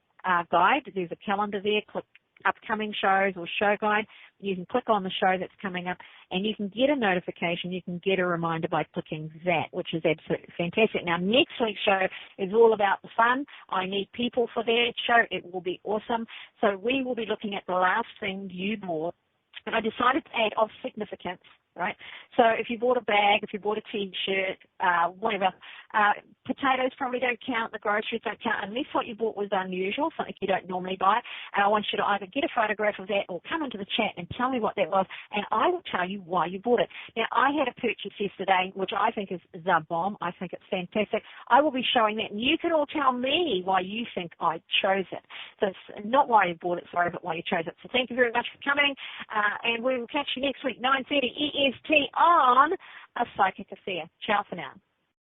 guide. There's a calendar there. Click upcoming shows or show guide. You can click on the show that's coming up, and you can get a notification. You can get a reminder by clicking that, which is absolutely fantastic. Now, next week's show is all about the fun. I need people for that show. It will be awesome. So we will be looking at the last thing you bought, and I decided to add of significance, right? So if you bought a bag, if you bought a T-shirt, whatever, potatoes probably don't count, the groceries don't count, unless what you bought was unusual, something you don't normally buy. And I want you to either get a photograph of that or come into the chat and tell me what that was, and I will tell you why you bought it. Now, I had a purchase yesterday, which I think is the bomb. I think it's fantastic. I will be showing that, and you can all tell me why you think I chose it. So it's not why you bought it, sorry, but why you chose it. So thank you very much for coming, and we will catch you next week, 9:30 EST on A Psychic Affair. Ciao for now.